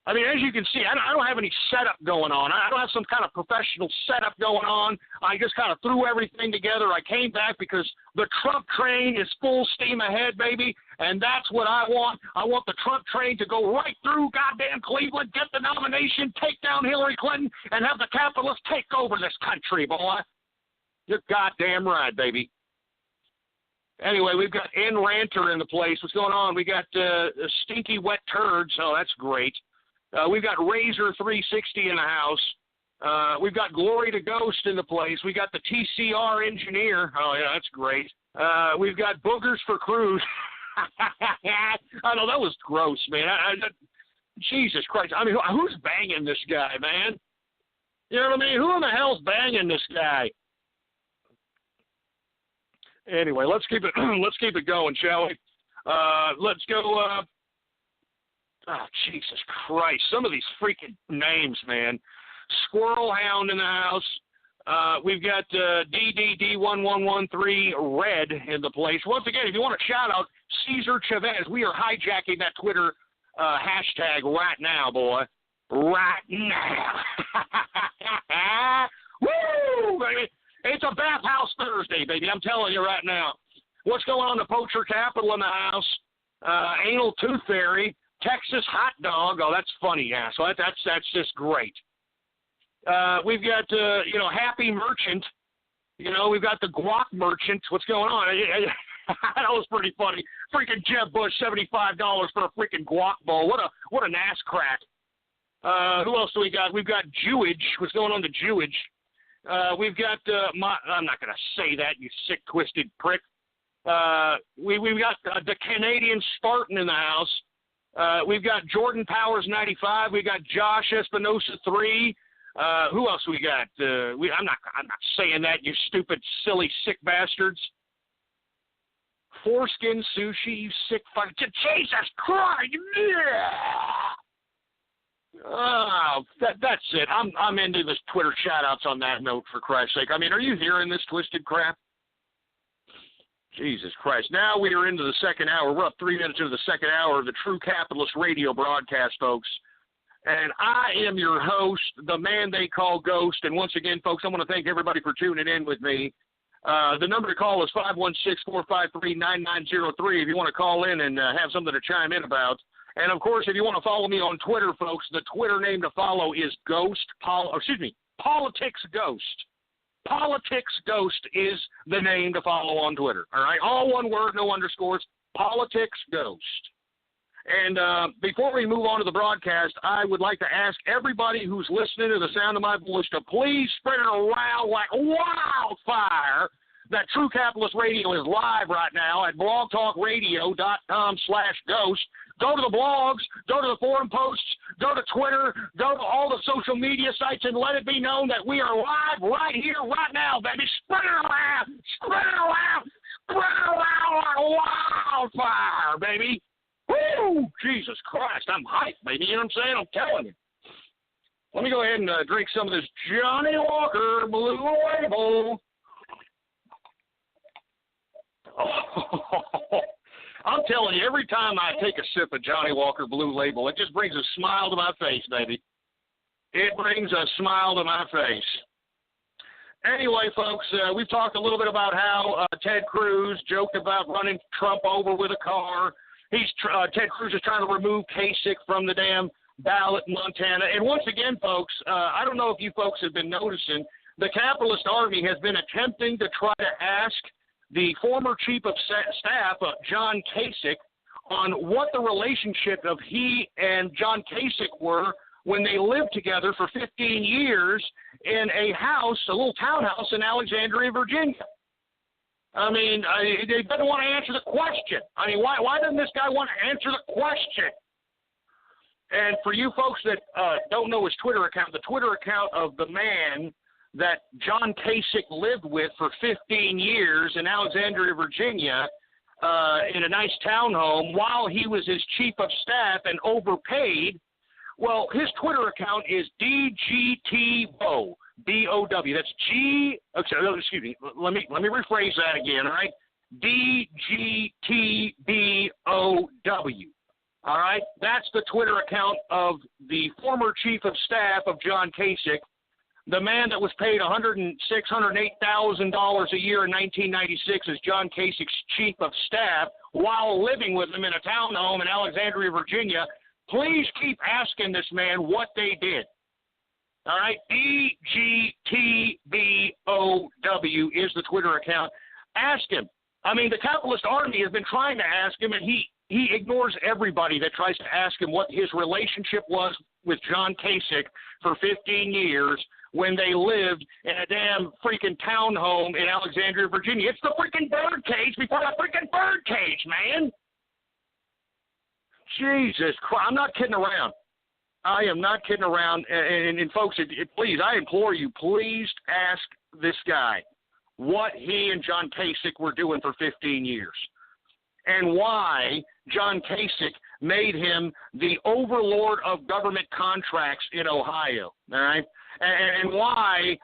I mean, as you can see, I don't have any setup going on. I don't have some kind of professional setup going on. I just kind of threw everything together. I came back because the Trump train is full steam ahead, baby, and that's what I want. I want the Trump train to go right through goddamn Cleveland, get the nomination, take down Hillary Clinton, and have the capitalists take over this country, boy. You're goddamn right, baby. Anyway, we've got N Ranter in the place. What's going on? We got Stinky Wet Turds. Oh, that's great. We've got Razor 360 in the house. We've got Glory to Ghost in the place. We got the TCR Engineer. Oh, yeah, that's great. We've got Boogers for Cruise. I know, that was gross, man. Jesus Christ. I mean, who's banging this guy, man? You know what I mean? Who in the hell's banging this guy? Anyway, let's keep it going, shall we? Let's go. Oh, Jesus Christ. Some of these freaking names, man. Squirrel Hound in the house. We've got DDD1113 Red in the place. Once again, if you want to shout out Cesar Chavez, we are hijacking that Twitter hashtag right now, boy. Right now. Woo, baby. It's a bathhouse Thursday, baby. I'm telling you right now. What's going on? The Poacher Capital in the house. Anal Tooth Fairy. Texas Hot Dog. Oh, that's funny. Yeah, so that's just great. We've got, Happy Merchant. We've got the Guac Merchant. What's going on? That was pretty funny. Freaking Jeb Bush, $75 for a freaking guac bowl. What an ass crack. Who else do we got? We've got Jewage. What's going on to Jewage? We've got I'm not going to say that, you sick, twisted prick. We've got the Canadian Spartan in the house. We've got Jordan Powers 95. We got Josh Espinosa 3. Who else we got? I'm not saying that, you stupid, silly, sick bastards. Foreskin Sushi, you sick fuck. Jesus Christ! Yeah. Oh, that's it. I'm into this Twitter shout-outs on that note, for Christ's sake. I mean, are you hearing this twisted crap? Jesus Christ. Now we are into the second hour. We're up 3 minutes into the second hour of the True Capitalist Radio broadcast, folks. And I am your host, the man they call Ghost. And once again, folks, I want to thank everybody for tuning in with me. The number to call is 516-453-9903 if you want to call in and have something to chime in about. And, of course, if you want to follow me on Twitter, folks, the Twitter name to follow is Politics Ghost. Politics Ghost is the name to follow on Twitter. All right? All one word, no underscores. Politics Ghost. And before we move on to the broadcast, I would like to ask everybody who's listening to the sound of my voice to please spread it around like wildfire that True Capitalist Radio is live right now at blogtalkradio.com/ghost. Go to the blogs, go to the forum posts, go to Twitter, go to all the social media sites, and let it be known that we are live right here, right now, baby. Spread it around, spread it around, spread it around like wildfire, baby. Woo! Jesus Christ, I'm hyped, baby. You know what I'm saying? I'm telling you. Let me go ahead and drink some of this Johnny Walker Blue Label. Oh, I'm telling you, every time I take a sip of Johnny Walker Blue Label, it just brings a smile to my face, baby. It brings a smile to my face. Anyway, folks, we've talked a little bit about how Ted Cruz joked about running Trump over with a car. Ted Cruz is trying to remove Kasich from the damn ballot in Montana. And once again, folks, I don't know if you folks have been noticing, the Capitalist Army has been attempting to try to ask the former chief of staff, John Kasich, on what the relationship of he and John Kasich were when they lived together for 15 years in a house, a little townhouse in Alexandria, Virginia. I mean, they doesn't want to answer the question. I mean, why doesn't this guy want to answer the question? And for you folks that don't know his Twitter account, the Twitter account of the man that John Kasich lived with for 15 years in Alexandria, Virginia, in a nice townhome while he was his chief of staff and overpaid, well, his Twitter account is DGTBO. B-O-W. That's excuse me. Let me rephrase that again, all right? D-G-T-B-O-W. All right? That's the Twitter account of the former chief of staff of John Kasich, the man that was paid $108,000 a year in 1996 as John Kasich's chief of staff while living with him in a townhome in Alexandria, Virginia. Please keep asking this man what they did. All right, DGTBOW is the Twitter account. Ask him. I mean, the Capitalist Army has been trying to ask him, and he ignores everybody that tries to ask him what his relationship was with John Kasich for 15 years when they lived in a damn freaking townhome in Alexandria, Virginia. It's the freaking birdcage before the freaking birdcage, man. Jesus Christ. I'm not kidding around. I am not kidding around. And folks, please, I implore you, please ask this guy what he and John Kasich were doing for 15 years and why John Kasich made him the overlord of government contracts in Ohio, all right? And why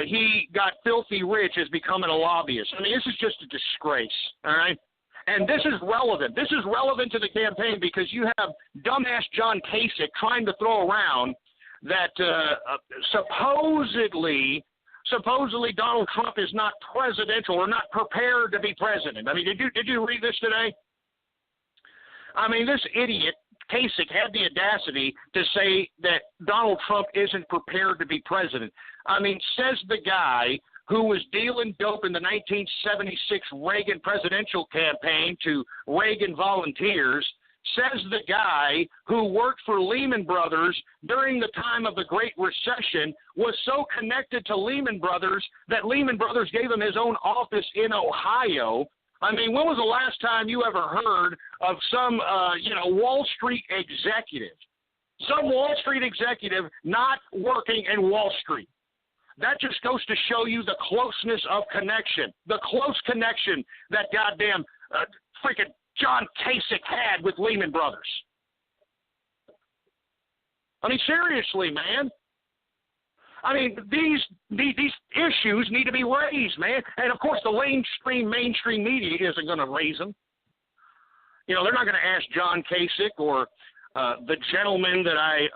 he got filthy rich as becoming a lobbyist. I mean, this is just a disgrace, all right? And this is relevant. This is relevant to the campaign because you have dumbass John Kasich trying to throw around that supposedly Donald Trump is not presidential or not prepared to be president. I mean, did you read this today? I mean, this idiot Kasich had the audacity to say that Donald Trump isn't prepared to be president. I mean, says the guy who was dealing dope in the 1976 Reagan presidential campaign to Reagan volunteers, says the guy who worked for Lehman Brothers during the time of the Great Recession, was so connected to Lehman Brothers that Lehman Brothers gave him his own office in Ohio. I mean, when was the last time you ever heard of some, Wall Street executive, not working in Wall Street? That just goes to show you the closeness of connection, the close connection that goddamn freaking John Kasich had with Lehman Brothers. I mean, seriously, man. I mean, these issues need to be raised, man. And, of course, the mainstream media isn't going to raise them. You know, they're not going to ask John Kasich or the gentleman that I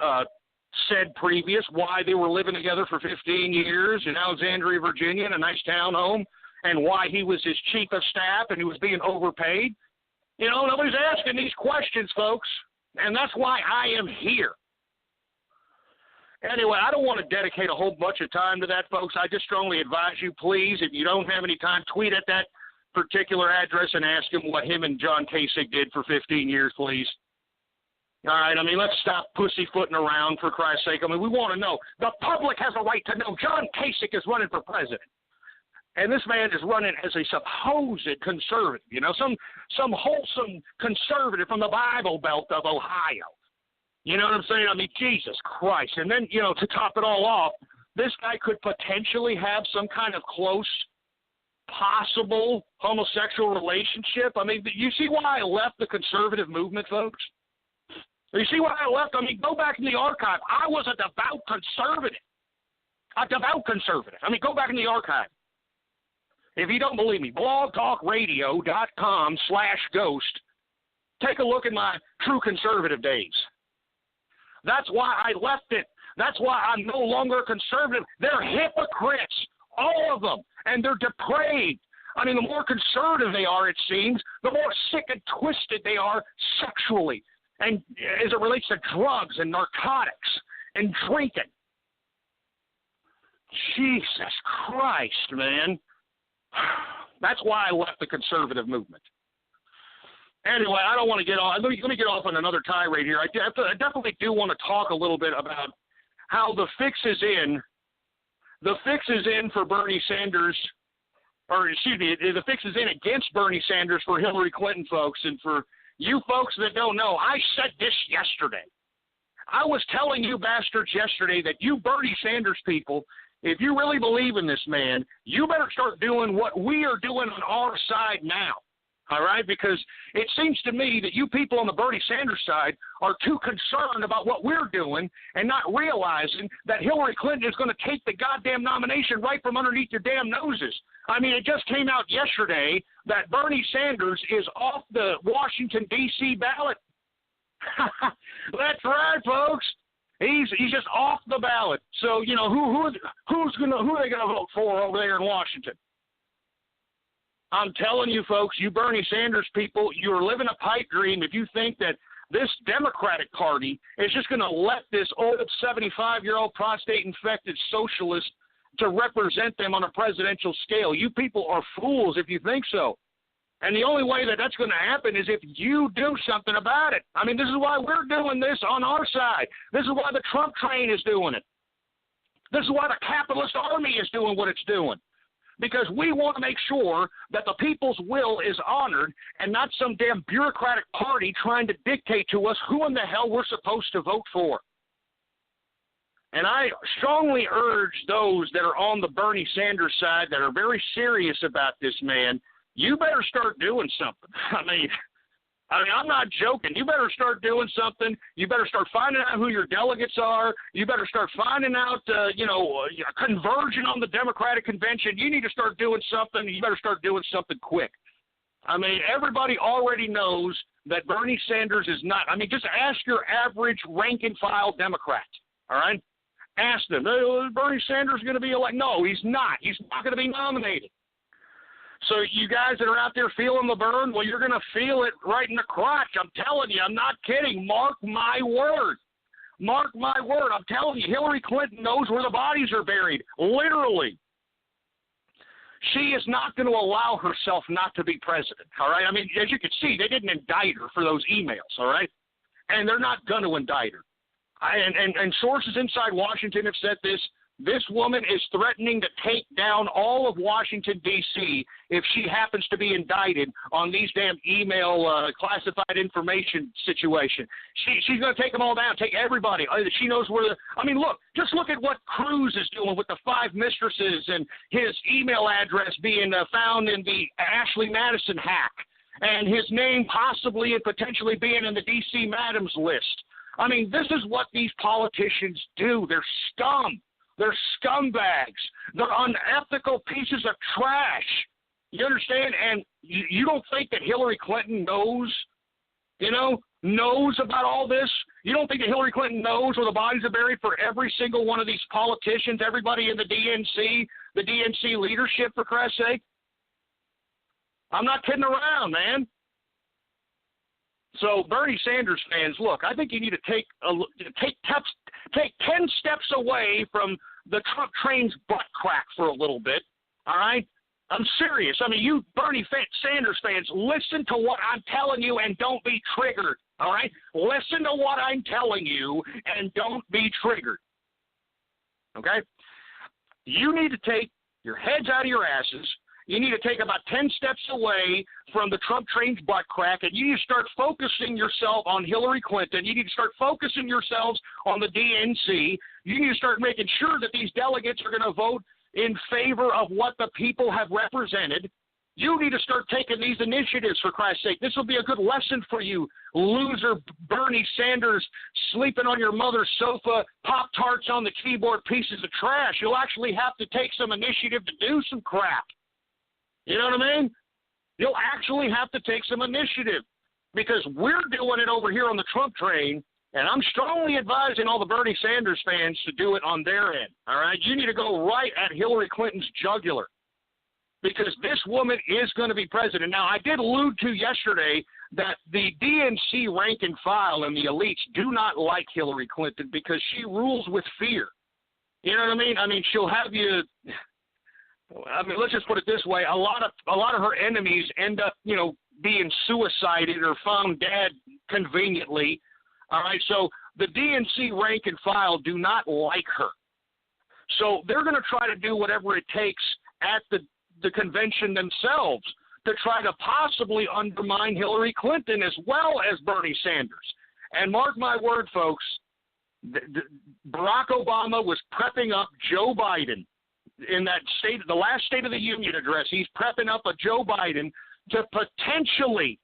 said previous why they were living together for 15 years in Alexandria, Virginia, in a nice townhome, and why he was his chief of staff and he was being overpaid. You know, nobody's asking these questions, folks, and that's why I am here. Anyway, I don't want to dedicate a whole bunch of time to that, folks. I just strongly advise you, please, if you don't have any time, tweet at that particular address and ask him what him and John Kasich did for 15 years, please. All right, I mean, let's stop pussyfooting around, for Christ's sake. I mean, we want to know. The public has a right to know. John Kasich is running for president. And this man is running as a supposed conservative, you know, some wholesome conservative from the Bible Belt of Ohio. You know what I'm saying? I mean, Jesus Christ. And then, you know, to top it all off, this guy could potentially have some kind of close, possible homosexual relationship. I mean, you see why I left the conservative movement, folks? You see why I left? I mean, go back in the archive. I was a devout conservative. I mean, go back in the archive. If you don't believe me, blogtalkradio.com/ghost. Take a look at my true conservative days. That's why I left it. That's why I'm no longer a conservative. They're hypocrites, all of them, and they're depraved. I mean, the more conservative they are, it seems, the more sick and twisted they are sexually, and as it relates to drugs and narcotics and drinking. Jesus Christ, man. That's why I left the conservative movement. Anyway, I don't want to get off. Let me get off on another tirade here. I definitely do want to talk a little bit about how the fix is in. The fix is in for Bernie Sanders, or excuse me, the fix is in against Bernie Sanders for Hillary Clinton, folks. And for you folks that don't know, I said this yesterday. I was telling you bastards yesterday that you Bernie Sanders people, if you really believe in this man, you better start doing what we are doing on our side now. All right, because it seems to me that you people on the Bernie Sanders side are too concerned about what we're doing and not realizing that Hillary Clinton is going to take the goddamn nomination right from underneath your damn noses. I mean, it just came out yesterday that Bernie Sanders is off the Washington, D.C. ballot. That's right, folks. He's just off the ballot. So, you know, who are they going to vote for over there in Washington? I'm telling you, folks, you Bernie Sanders people, you're living a pipe dream if you think that this Democratic Party is just going to let this old 75-year-old prostate-infected socialist to represent them on a presidential scale. You people are fools if you think so. And the only way that that's going to happen is if you do something about it. I mean, this is why we're doing this on our side. This is why the Trump train is doing it. This is why the capitalist army is doing what it's doing. Because we want to make sure that the people's will is honored and not some damn bureaucratic party trying to dictate to us who in the hell we're supposed to vote for. And I strongly urge those that are on the Bernie Sanders side that are very serious about this man, you better start doing something. I mean, I'm not joking. You better start doing something. You better start finding out who your delegates are. You better start finding out, conversion on the Democratic convention. You need to start doing something. You better start doing something quick. I mean, everybody already knows that Bernie Sanders is not. I mean, just ask your average rank-and-file Democrat, all right? Ask them, is Bernie Sanders going to be elected? No, he's not. He's not going to be nominated. So you guys that are out there feeling the burn, well, you're going to feel it right in the crotch. I'm telling you, I'm not kidding. Mark my word. Mark my word. I'm telling you, Hillary Clinton knows where the bodies are buried, literally. She is not going to allow herself not to be president, all right? I mean, as you can see, they didn't indict her for those emails, all right? And they're not going to indict her. And sources inside Washington have said this. This woman is threatening to take down all of Washington, D.C. if she happens to be indicted on these damn email classified information situation. She's going to take them all down, take everybody. She knows where just look at what Cruz is doing with the 5 mistresses and his email address being found in the Ashley Madison hack and his name possibly and potentially being in the D.C. Madams list. I mean, this is what these politicians do. They're scum. They're scumbags. They're unethical pieces of trash. You understand? And you don't think that Hillary Clinton knows about all this? You don't think that Hillary Clinton knows where the bodies are buried for every single one of these politicians, everybody in the DNC leadership, for Christ's sake? I'm not kidding around, man. So, Bernie Sanders fans, look, I think you need to take 10 steps away from the Trump train's butt crack for a little bit, all right? I'm serious. I mean, you Bernie Sanders fans, listen to what I'm telling you and don't be triggered, all right? Listen to what I'm telling you and don't be triggered, okay? You need to take your heads out of your asses. You need to take about 10 steps away from the Trump train's butt crack, and you need to start focusing yourself on Hillary Clinton. You need to start focusing yourselves on the DNC. You need to start making sure that these delegates are going to vote in favor of what the people have represented. You need to start taking these initiatives, for Christ's sake. This will be a good lesson for you, loser Bernie Sanders, sleeping on your mother's sofa, Pop-Tarts on the keyboard, pieces of trash. You'll actually have to take some initiative to do some crap. You know what I mean? You'll actually have to take some initiative because we're doing it over here on the Trump train, and I'm strongly advising all the Bernie Sanders fans to do it on their end, all right? You need to go right at Hillary Clinton's jugular because this woman is going to be president. Now, I did allude to yesterday that the DNC rank and file and the elites do not like Hillary Clinton because she rules with fear. You know what I mean? I mean, she'll have you – let's just put it this way: a lot of her enemies end up, being suicided or found dead conveniently. All right, so the DNC rank and file do not like her, so they're going to try to do whatever it takes at the convention themselves to try to possibly undermine Hillary Clinton as well as Bernie Sanders. And mark my word, folks, Barack Obama was prepping up Joe Biden. In that the last State of the Union address, he's prepping up a Joe Biden to potentially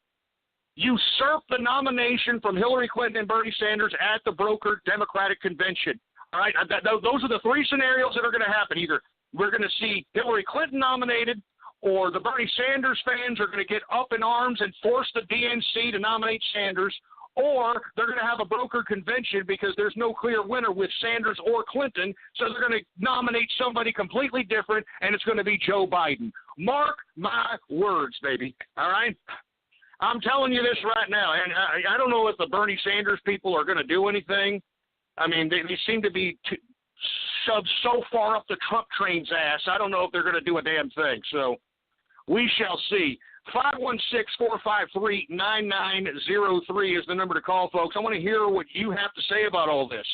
usurp the nomination from Hillary Clinton and Bernie Sanders at the brokered Democratic convention. All right, those are the 3 scenarios that are going to happen. Either we're going to see Hillary Clinton nominated, or the Bernie Sanders fans are going to get up in arms and force the DNC to nominate Sanders, or they're going to have a brokered convention because there's no clear winner with Sanders or Clinton, so they're going to nominate somebody completely different, and it's going to be Joe Biden. Mark my words, baby, all right? I'm telling you this right now, and I don't know if the Bernie Sanders people are going to do anything. I mean, they seem to be shoved so far up the Trump train's ass, I don't know if they're going to do a damn thing, so we shall see. 516-453-9903 is the number to call, folks. I want to hear what you have to say about all this.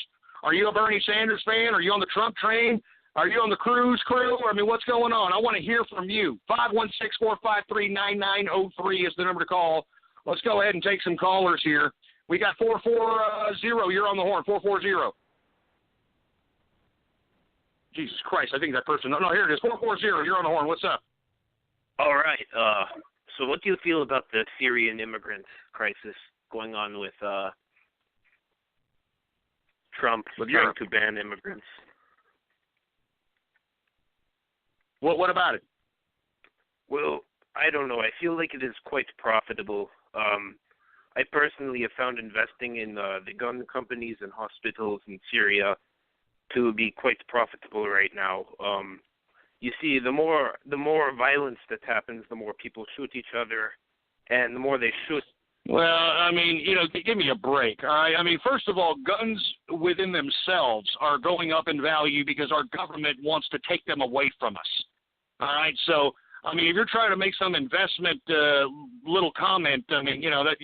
Are you a Bernie Sanders fan? Are you on the Trump train? Are you on the Cruz crew? I mean, what's going on? I want to hear from you. 516-453-9903 is the number to call. Let's go ahead and take some callers here. We got 440. You're on the horn. 440. Jesus Christ, I think that person. No, here it is. 440. You're on the horn. What's up? All right. So what do you feel about the Syrian immigrant crisis going on with Trump trying to ban immigrants? What about it? Well, I don't know. I feel like it is quite profitable. I personally have found investing in the gun companies and hospitals in Syria to be quite profitable right now. You see, the more violence that happens, the more people shoot each other, and the more they shoot. Well, I mean, give me a break, all right? I mean, first of all, guns within themselves are going up in value because our government wants to take them away from us, all right? So, I mean, if you're trying to make some investment little comment, I mean, that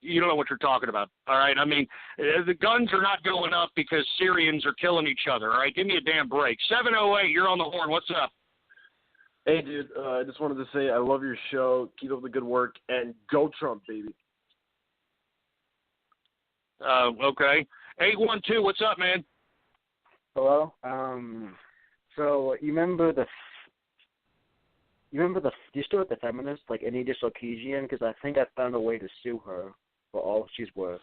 you don't know what you're talking about, all right? I mean, the guns are not going up because Syrians are killing each other, all right? Give me a damn break. 708, you're on the horn. What's up? Hey, dude, I just wanted to say I love your show. Keep up the good work, and go Trump, baby. Okay. 812, what's up, man? Hello? So you remember do you still with the feminist, like Anita Sarkeesian? Because I think I found a way to sue her for all she's worth.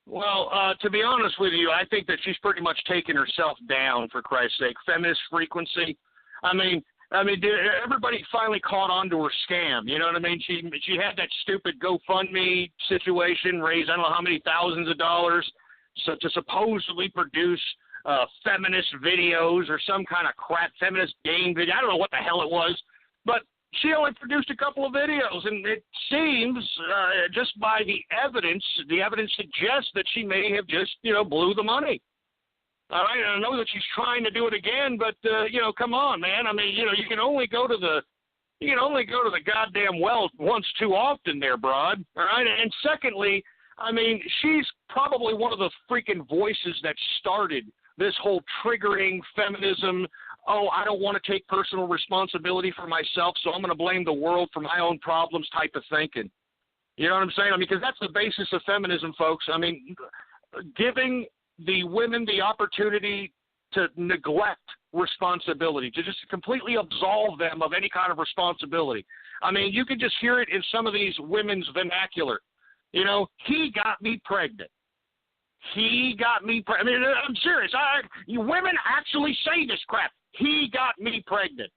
Well, to be honest with you, I think that she's pretty much taken herself down, for Christ's sake. Feminist frequency. I mean, everybody finally caught on to her scam. You know what I mean? She had that stupid GoFundMe situation, raised I don't know how many thousands of dollars to supposedly produce feminist videos or some kind of crap feminist game video. I don't know what the hell it was, but she only produced a couple of videos, and it seems just by the evidence suggests that she may have just blew the money. All right, I know that she's trying to do it again, but come on, man. I mean, you can only go to the goddamn well once too often, there, broad. All right, and secondly, I mean, she's probably one of the freaking voices that started this whole triggering feminism. Oh, I don't want to take personal responsibility for myself, so I'm going to blame the world for my own problems type of thinking. You know what I'm saying? I mean, because that's the basis of feminism, folks. I mean, giving the women the opportunity to neglect responsibility, to just completely absolve them of any kind of responsibility. I mean, you can just hear it in some of these women's vernacular. He got me pregnant. He got me pregnant. I mean, I'm serious. Women actually say this crap. He got me pregnant.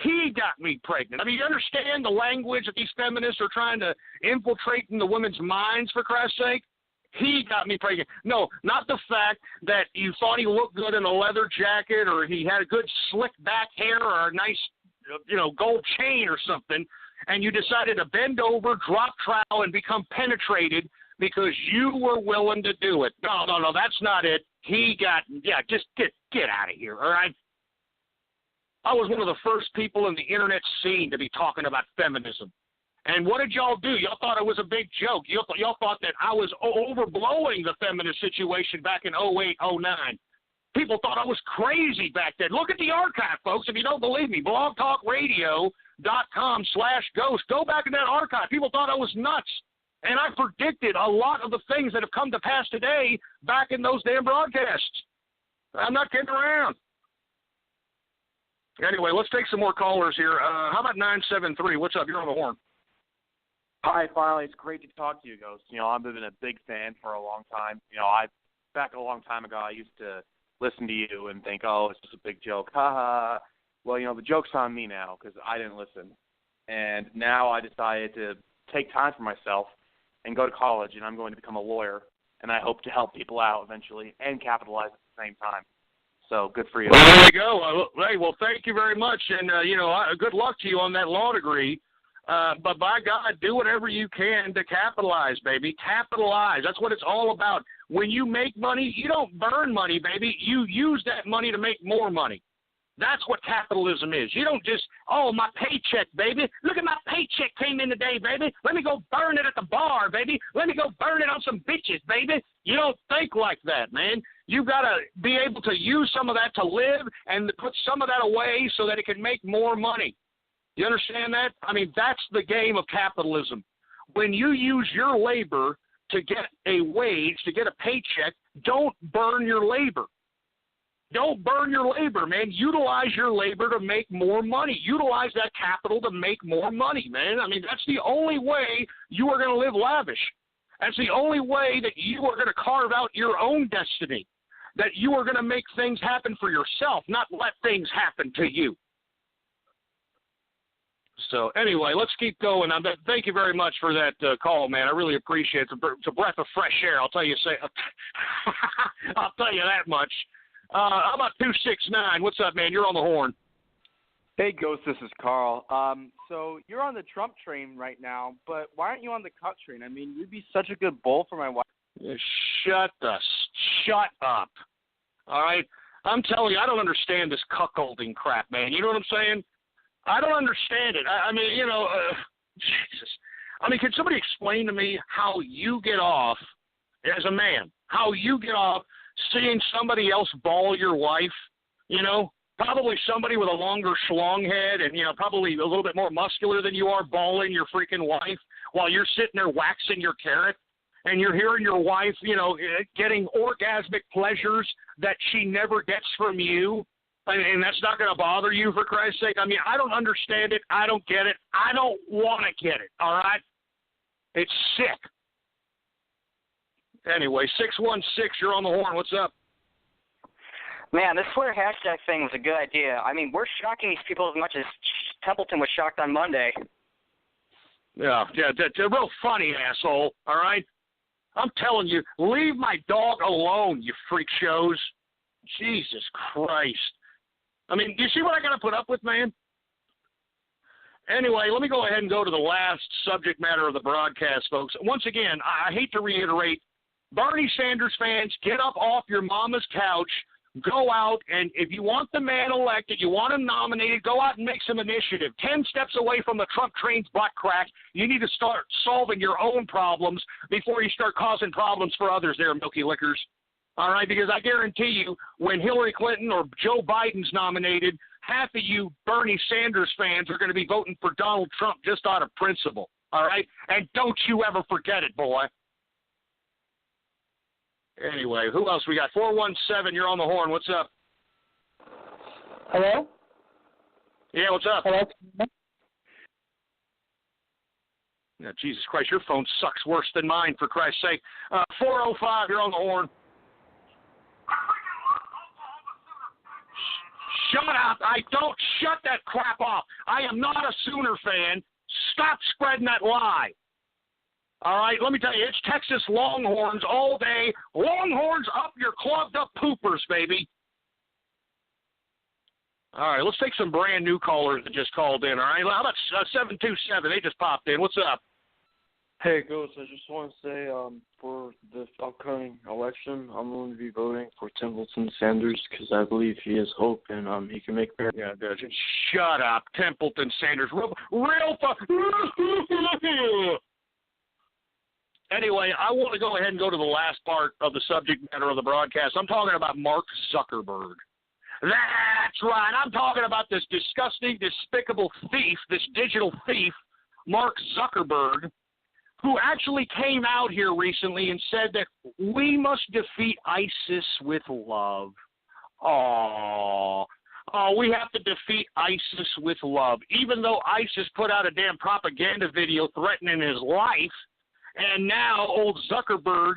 He got me pregnant. I mean, you understand the language that these feminists are trying to infiltrate in the women's minds, for Christ's sake? He got me pregnant. No, not the fact that you thought he looked good in a leather jacket or he had a good slick back hair or a nice, gold chain or something, and you decided to bend over, drop trowel, and become penetrated because you were willing to do it. No, that's not it. Just get out of here, all right? I was one of the first people in the internet scene to be talking about feminism. And what did y'all do? Y'all thought it was a big joke. Y'all thought that I was overblowing the feminist situation back in 08, 09. People thought I was crazy back then. Look at the archive, folks. If you don't believe me, blogtalkradio.com/ghost. Go back in that archive. People thought I was nuts. And I predicted a lot of the things that have come to pass today back in those damn broadcasts. I'm not kidding around. Anyway, let's take some more callers here. How about 973? What's up? You're on the horn. Hi, finally. It's great to talk to you, Ghost. I've been a big fan for a long time. Back a long time ago, I used to listen to you and think, oh, it's just a big joke. Ha ha. Well, the joke's on me now because I didn't listen. And now I decided to take time for myself and go to college, and I'm going to become a lawyer, and I hope to help people out eventually and capitalize at the same time. So good for you. Well, there you go. Hey, well, thank you very much, and good luck to you on that law degree. But by God, do whatever you can to capitalize, baby. Capitalize. That's what it's all about. When you make money, you don't burn money, baby. You use that money to make more money. That's what capitalism is. You don't just, oh, my paycheck, baby. Look at my paycheck came in today, baby. Let me go burn it at the bar, baby. Let me go burn it on some bitches, baby. You don't think like that, man. You've got to be able to use some of that to live and put some of that away so that it can make more money. You understand that? I mean, that's the game of capitalism. When you use your labor to get a wage, to get a paycheck, don't burn your labor. Don't burn your labor, man. Utilize your labor to make more money. Utilize that capital to make more money, man. I mean, that's the only way you are going to live lavish. That's the only way that you are going to carve out your own destiny, that you are going to make things happen for yourself, not let things happen to you. So anyway, let's keep going. Thank you very much for that call, man. I really appreciate it. It's a breath of fresh air. I'll tell you that much. How about 269? What's up, man? You're on the horn. Hey, Ghost, this is Carl. So you're on the Trump train right now, but why aren't you on the cuck train? I mean, you'd be such a good bull for my wife. Shut up. All right? I'm telling you, I don't understand this cuckolding crap, man. You know what I'm saying? I don't understand it. I mean, Jesus. I mean, can somebody explain to me how you get off, as a man, how you get off seeing somebody else ball your wife, probably somebody with a longer schlong head and, probably a little bit more muscular than you are balling your freaking wife while you're sitting there waxing your carrot and you're hearing your wife, getting orgasmic pleasures that she never gets from you. And that's not going to bother you, for Christ's sake. I mean, I don't understand it. I don't get it. I don't want to get it, all right? It's sick. Anyway, 616, you're on the horn. What's up? Man, this Twitter hashtag thing was a good idea. I mean, we're shocking these people as much as Templeton was shocked on Monday. Yeah, they're real funny, asshole, all right? I'm telling you, leave my dog alone, you freak shows. Jesus Christ. I mean, do you see what I got to put up with, man? Anyway, let me go ahead and go to the last subject matter of the broadcast, folks. Once again, I hate to reiterate, Bernie Sanders fans, get up off your mama's couch, go out, and if you want the man elected, you want him nominated, go out and make some initiative. 10 steps away from the Trump train's butt crack, you need to start solving your own problems before you start causing problems for others there, Milky Lickers. All right, because I guarantee you, when Hillary Clinton or Joe Biden's nominated, half of you Bernie Sanders fans are going to be voting for Donald Trump just out of principle. All right? And don't you ever forget it, boy. Anyway, who else we got? 417, you're on the horn. What's up? Hello? Yeah, what's up? Hello? Yeah, Jesus Christ, your phone sucks worse than mine, for Christ's sake. 405, you're on the horn. Shut up. Shut that crap off. I am not a Sooner fan. Stop spreading that lie. All right, let me tell you, it's Texas Longhorns all day. Longhorns up your clogged up poopers, baby. All right, let's take some brand new callers that just called in, all right? How about 727? They just popped in. What's up? Hey, Ghost, I just want to say for the upcoming election, I'm going to be voting for Templeton Sanders because I believe he has hope and he can make better. Yeah, shut up, Templeton Sanders. Real Anyway, I want to go ahead and go to the last part of the subject matter of the broadcast. I'm talking about Mark Zuckerberg. That's right. I'm talking about this disgusting, despicable thief, this digital thief, Mark Zuckerberg, who actually came out here recently and said that we must defeat ISIS with love. Oh, we have to defeat ISIS with love. Even though ISIS put out a damn propaganda video threatening his life, and now old Zuckerberg,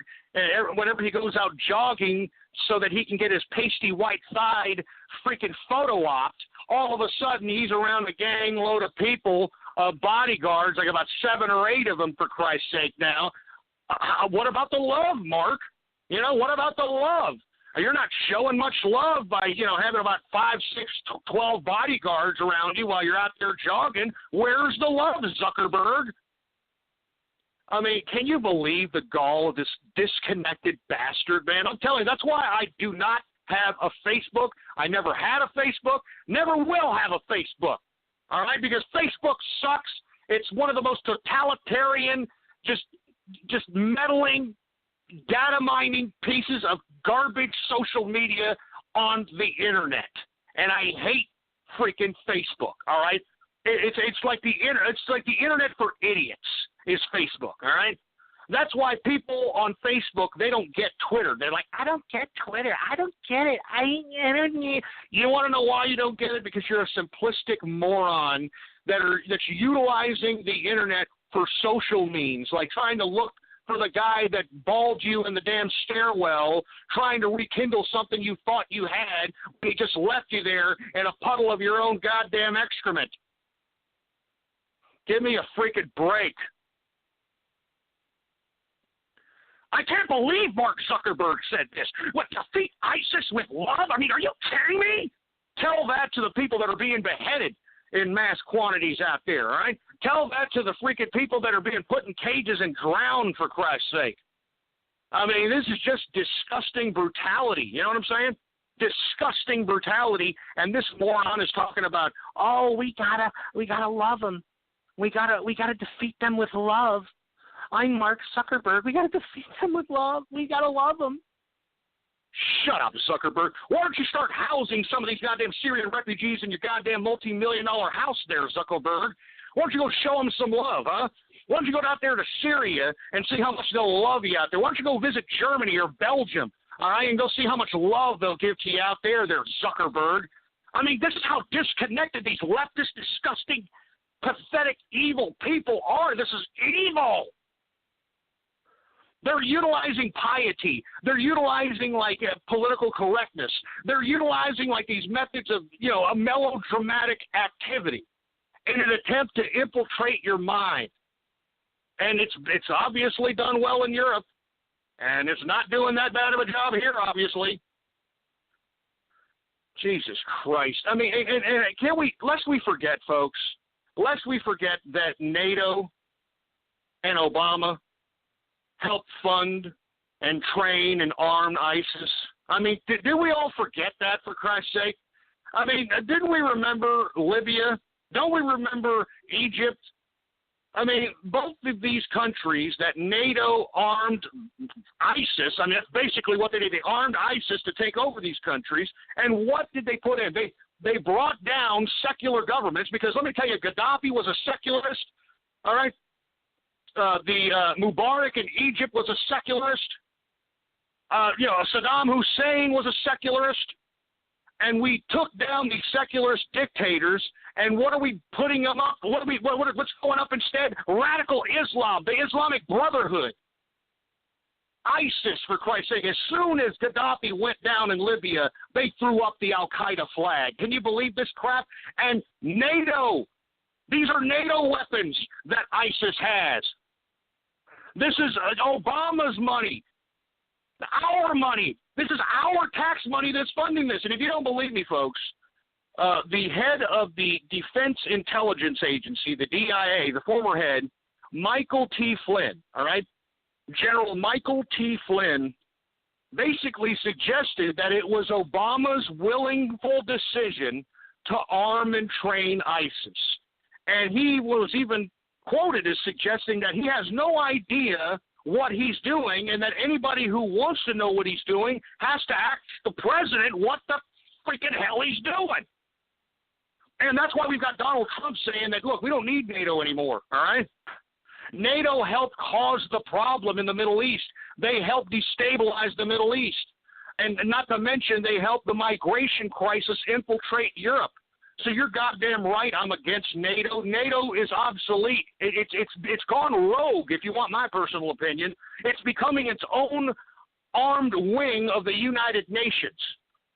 whenever he goes out jogging so that he can get his pasty white thigh freaking photo-opped, all of a sudden he's around a gang load of people, bodyguards, like about 7 or 8 of them, for Christ's sake now. What about the love, Mark? What about the love? You're not showing much love by, having about 5, 6, 12 bodyguards around you while you're out there jogging. Where's the love, Zuckerberg? I mean, can you believe the gall of this disconnected bastard, man? I'm telling you, that's why I do not have a Facebook. I never had a Facebook. Never will have a Facebook. All right, because Facebook sucks. It's one of the most totalitarian, just meddling, data mining pieces of garbage social media on the internet. And I hate freaking Facebook. All right, it's like the internet for idiots is Facebook. All right. That's why people on Facebook, they don't get Twitter. They're like, I don't get Twitter. I don't get it. I don't need. You want to know why you don't get it? Because you're a simplistic moron that's utilizing the internet for social means, like trying to look for the guy that balled you in the damn stairwell, trying to rekindle something you thought you had, but he just left you there in a puddle of your own goddamn excrement. Give me a freaking break. I can't believe Mark Zuckerberg said this. What, defeat ISIS with love? I mean, are you kidding me? Tell that to the people that are being beheaded in mass quantities out there, all right? Tell that to the freaking people that are being put in cages and drowned, for Christ's sake. I mean, this is just disgusting brutality. You know what I'm saying? Disgusting brutality. And this moron is talking about, oh, we gotta love them. We gotta defeat them with love. I'm Mark Zuckerberg. We got to defeat them with love. We got to love them. Shut up, Zuckerberg. Why don't you start housing some of these goddamn Syrian refugees in your goddamn multi-million-dollar house there, Zuckerberg? Why don't you go show them some love, huh? Why don't you go out there to Syria and see how much they'll love you out there? Why don't you go visit Germany or Belgium, all right, and go see how much love they'll give to you out there, Zuckerberg? I mean, this is how disconnected these leftist, disgusting, pathetic, evil people are. This is evil. They're utilizing piety. They're utilizing, political correctness. They're utilizing, these methods of, a melodramatic activity in an attempt to infiltrate your mind. And it's obviously done well in Europe, and it's not doing that bad of a job here, obviously. Jesus Christ. I mean, and lest we forget, folks, lest we forget that NATO and Obama helped fund and train and arm ISIS. I mean, did we all forget that, for Christ's sake? I mean, didn't we remember Libya? Don't we remember Egypt? I mean, both of these countries that NATO armed ISIS, I mean, that's basically what they did. They armed ISIS to take over these countries. And what did they put in? They brought down secular governments, because let me tell you, Gaddafi was a secularist, all right? Mubarak in Egypt was a secularist. Saddam Hussein was a secularist. And we took down these secularist dictators, and what are we putting them up? What's going up instead? Radical Islam, the Islamic Brotherhood. ISIS, for Christ's sake. As soon as Gaddafi went down in Libya, they threw up the Al-Qaeda flag. Can you believe this crap? And NATO. These are NATO weapons that ISIS has. This is Obama's money, our money. This is our tax money that's funding this. And if you don't believe me, folks, the head of the Defense Intelligence Agency, the DIA, the former head, Michael T. Flynn, all right, General Michael T. Flynn, basically suggested that it was Obama's willful decision to arm and train ISIS. And he was even quoted as suggesting that he has no idea what he's doing, and that anybody who wants to know what he's doing has to ask the president what the freaking hell he's doing. And that's why we've got Donald Trump saying that, look, we don't need NATO anymore, all right? NATO helped cause the problem in the Middle East. They helped destabilize the Middle East. And not to mention, they helped the migration crisis infiltrate Europe. So you're goddamn right, I'm against NATO. NATO is obsolete. It's gone rogue, if you want my personal opinion. It's becoming its own armed wing of the United Nations.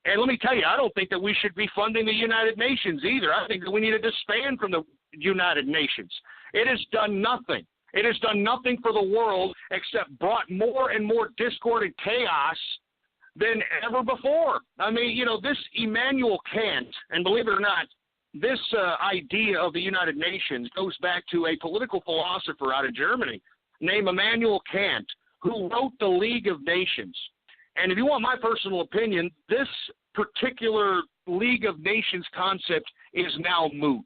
And let me tell you, I don't think that we should be funding the United Nations either. I think that we need to disband from the United Nations. It has done nothing. It has done nothing for the world except brought more and more discord and chaos than ever before. I mean, this Immanuel Kant, and believe it or not, this idea of the United Nations goes back to a political philosopher out of Germany named Immanuel Kant, who wrote the League of Nations. And if you want my personal opinion, this particular League of Nations concept is now moot.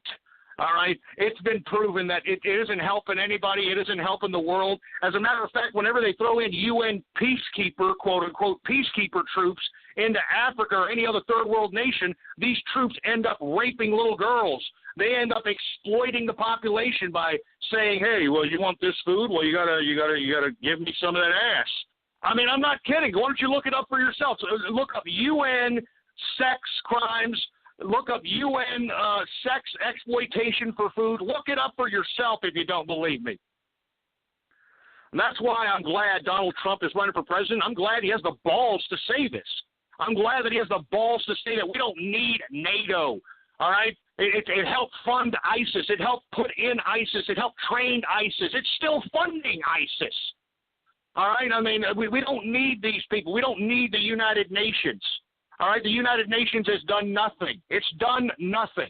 All right? It's been proven that it isn't helping anybody. It isn't helping the world. As a matter of fact, whenever they throw in UN peacekeeper, quote-unquote, peacekeeper troops into Africa or any other third world nation, these troops end up raping little girls. They end up exploiting the population by saying, hey, well, you want this food? Well, you gotta give me some of that ass. I mean, I'm not kidding. Why don't you look it up for yourself? So look up UN sex crimes. Look up UN sex exploitation for food. Look it up for yourself if you don't believe me. And that's why I'm glad Donald Trump is running for president. I'm glad he has the balls to say this. I'm glad that he has the balls to say that we don't need NATO. All right? It helped fund ISIS. It helped put in ISIS. It helped train ISIS. It's still funding ISIS. All right? I mean, we don't need these people. We don't need the United Nations. All right? The United Nations has done nothing. It's done nothing.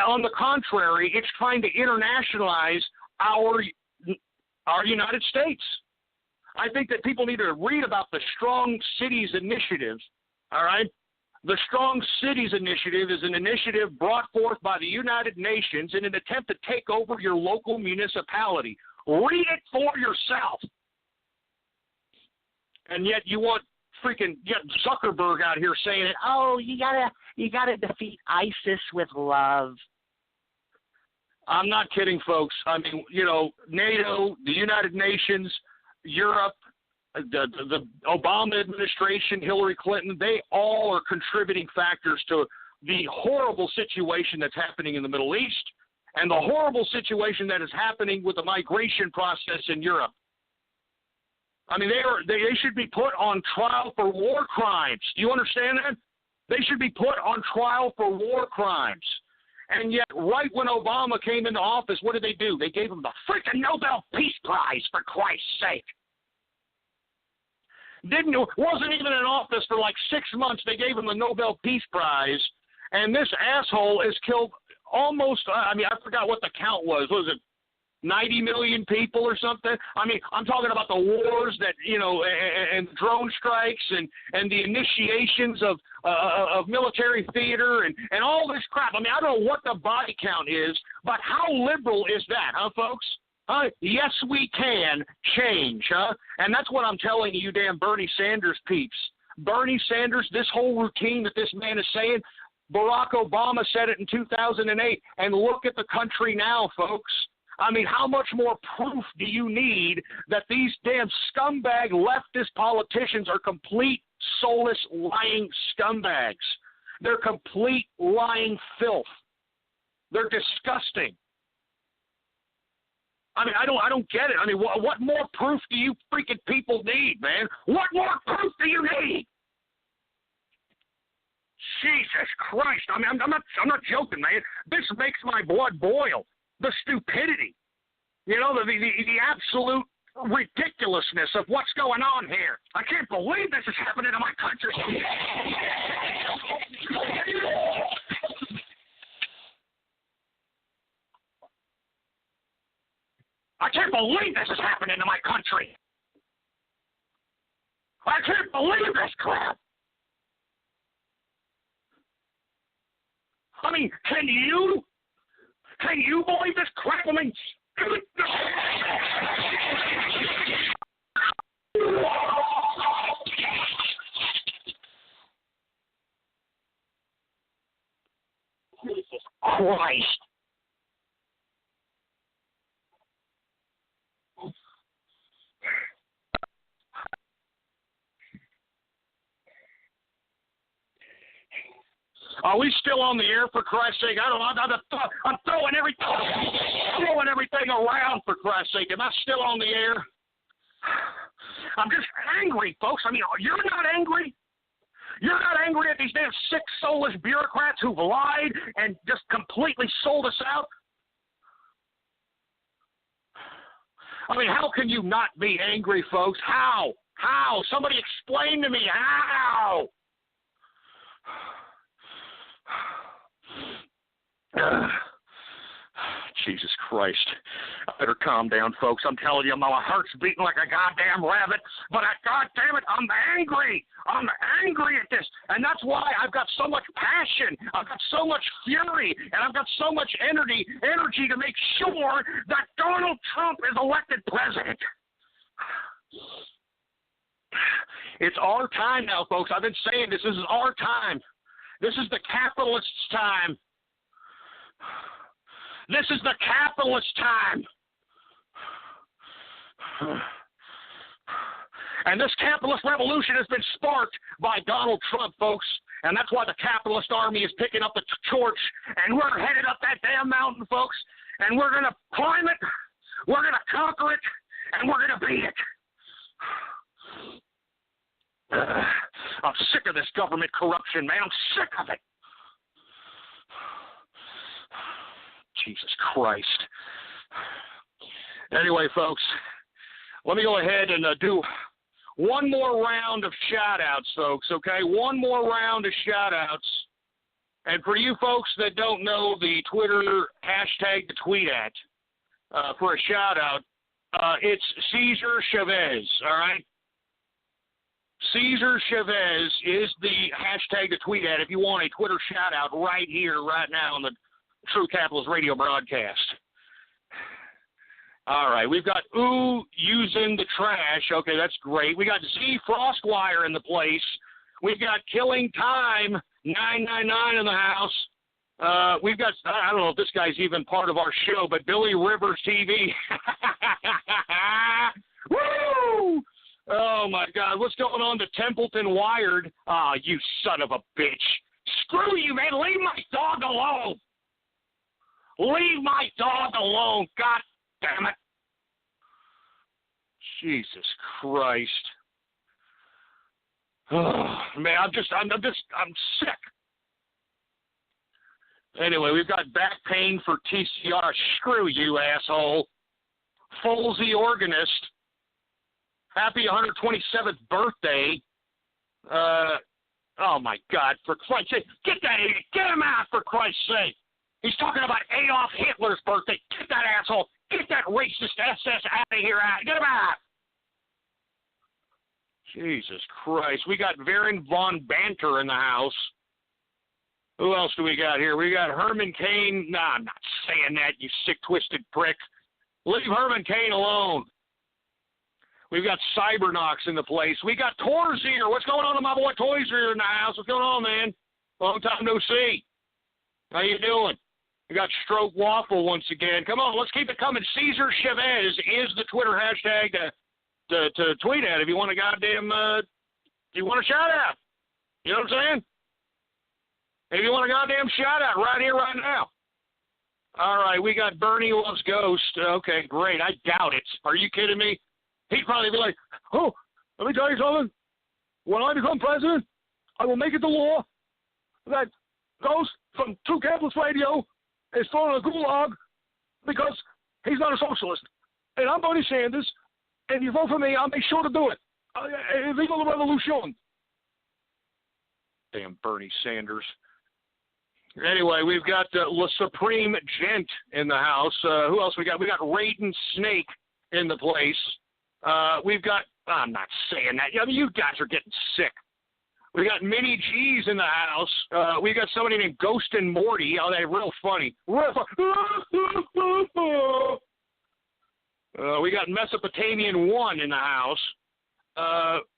On the contrary, it's trying to internationalize our United States. I think that people need to read about the Strong Cities Initiative. All right? The Strong Cities Initiative is an initiative brought forth by the United Nations in an attempt to take over your local municipality. Read it for yourself. And yet you want freaking Zuckerberg out here saying it. Oh, you gotta defeat ISIS with love. I'm not kidding, folks. I mean, NATO, the United Nations, Europe, the Obama administration, Hillary Clinton, they all are contributing factors to the horrible situation that's happening in the Middle East and the horrible situation that is happening with the migration process in Europe. I mean, they should be put on trial for war crimes. Do you understand that? They should be put on trial for war crimes. And yet, right when Obama came into office, what did they do? They gave him the freaking Nobel Peace Prize, for Christ's sake. Wasn't even in office for like 6 months. They gave him the Nobel Peace Prize, and this asshole has killed almost, I forgot what the count was. Was it 90 million people or something? I mean, I'm talking about the wars that, and drone strikes and the initiations of military theater and all this crap. I mean, I don't know what the body count is, but how liberal is that, huh, folks? Yes, we can change, huh? And that's what I'm telling you damn Bernie Sanders peeps. Bernie Sanders, this whole routine that this man is saying, Barack Obama said it in 2008, and look at the country now, folks. I mean, how much more proof do you need that these damn scumbag leftist politicians are complete, soulless, lying scumbags? They're complete lying filth. They're disgusting. I mean, I don't get it. I mean, what more proof do you freaking people need, man? What more proof do you need? Jesus Christ! I mean, I'm not joking, man. This makes my blood boil. The stupidity, the absolute ridiculousness of what's going on here. I can't believe this is happening in my country. I can't believe this is happening to my country. I can't believe this crap. I mean, can you believe this crap? I mean, Jesus Christ. Are we still on the air, for Christ's sake? I'm throwing everything around, for Christ's sake. Am I still on the air? I'm just angry, folks. I mean, you're not angry? You're not angry at these damn sick, soulless bureaucrats who've lied and just completely sold us out? I mean, how can you not be angry, folks? How? Somebody explain to me how. Jesus Christ. I better calm down, folks. I'm telling you, my heart's beating like a goddamn rabbit, but God damn it, I'm angry. I'm angry at this, and that's why I've got so much passion. I've got so much fury, and I've got so much energy to make sure that Donald Trump is elected president. It's our time now, folks. I've been saying this. This is our time. This is the capitalists' time. This is the capitalist time. And this capitalist revolution has been sparked by Donald Trump, folks. And that's why the capitalist army is picking up the torch. And we're headed up that damn mountain, folks. And we're going to climb it. We're going to conquer it. And we're going to beat it. I'm sick of this government corruption, man. I'm sick of it. Jesus Christ. Anyway, folks, let me go ahead and do one more round of shout-outs, folks, okay? One more round of shout-outs. And for you folks that don't know the Twitter hashtag to tweet at for a shout-out, it's Cesar Chavez, all right? Cesar Chavez is the hashtag to tweet at if you want a Twitter shout-out right here, right now on the True Capitalist Radio broadcast. All right, we've got using the trash. Okay, that's great. We got Z Frostwire in the place. We've got Killing Time 999 in the house. We've got, I don't know if this guy's even part of our show, but Billy Rivers TV. Woo! Oh, my God. What's going on to Templeton Wired? Ah, you son of a bitch. Screw you, man. Leave my dog alone. Leave my dog alone. God damn it. Jesus Christ. Oh, man, I'm sick. Anyway, we've got back pain for TCR. Screw you, asshole. Folsey Organist. Happy 127th birthday. Oh, my God, for Christ's sake. Get that idiot. Get him out, for Christ's sake. He's talking about Adolf Hitler's birthday. Get that asshole. Get that racist SS out of here. Get him out. Jesus Christ. We got Varen von Banter in the house. Who else do we got here? We got Herman Cain. Nah, I'm not saying that, you sick, twisted prick. Leave Herman Cain alone. We've got Cybernox in the place. We got Torzier. What's going on with my boy Torzier in the house? What's going on, man? Long time no see. How you doing? We got Stroke Waffle once again. Come on, let's keep it coming. Cesar Chavez is the Twitter hashtag to tweet at if you want a goddamn, you want a shout out. You know what I'm saying? If you want a goddamn shout out right here, right now. All right, we got Bernie Loves Ghost. Okay, great. I doubt it. Are you kidding me? He'd probably be like, oh, let me tell you something. When I become president, I will make it the law that Ghost from True Capitalist Radio is thrown in a gulag because he's not a socialist. And I'm Bernie Sanders, and if you vote for me, I'll make sure to do it. Illegal revolution. Damn Bernie Sanders. Anyway, we've got La Supreme Gent in the house. Who else we got? We got Raiden Snake in the place. We've got, I'm not saying that. I mean, you guys are getting sick. We got Mini G's in the house. We got somebody named Ghost and Morty. Oh, they're real funny. We got Mesopotamian 1 in the house.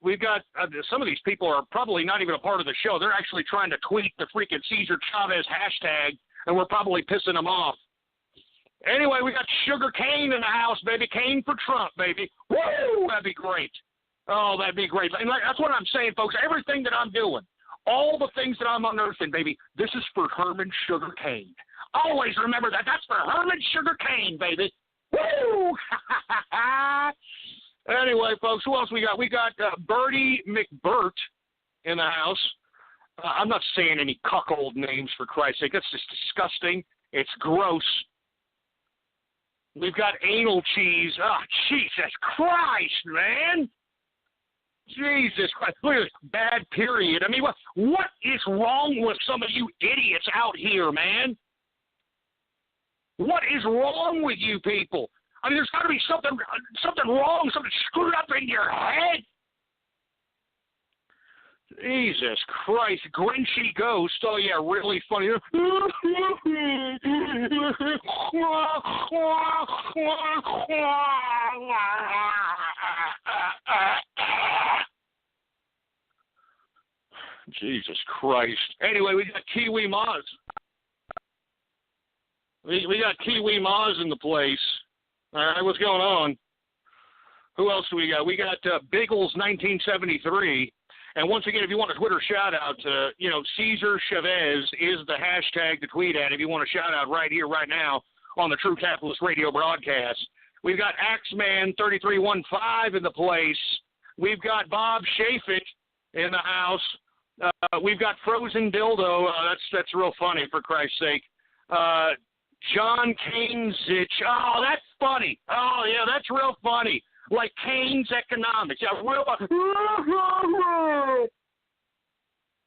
We've got some of these people are probably not even a part of the show. They're actually trying to tweet the freaking Cesar Chavez hashtag, and we're probably pissing them off. Anyway, we got Sugar Cane in the house, baby. Cane for Trump, baby. Woo! That'd be great. Oh, that'd be great. And that's what I'm saying, folks. Everything that I'm doing, all the things that I'm unearthing, baby, this is for Herman Sugar Cane. Always remember that. That's for Herman Sugar Cane, baby. Woo! Anyway, folks, who else we got? We got Bertie McBurt in the house. I'm not saying any cuckold names, for Christ's sake. That's just disgusting. It's gross. We've got Anal Cheese. Oh, Jesus Christ, man. Jesus Christ. Look at this. Bad period. I mean, what is wrong with some of you idiots out here, man? What is wrong with you people? I mean, there's got to be something wrong, something screwed up in your head. Jesus Christ, Grinchy Ghost. Oh, yeah, really funny. Jesus Christ. Anyway, we got Kiwi Maz. We got Kiwi Maz in the place. All right, what's going on? Who else do we got? We got Biggles 1973. And once again, if you want a Twitter shout-out, Cesar Chavez is the hashtag to tweet at if you want a shout-out right here, right now on the True Capitalist Radio broadcast. We've got Axeman 3315 in the place. We've got Bob Shafik in the house. We've got Frozen Dildo. That's real funny, for Christ's sake. John Kanesich. Oh, that's funny. Oh, yeah, that's real funny. Like Keynes Economics. Yeah, real.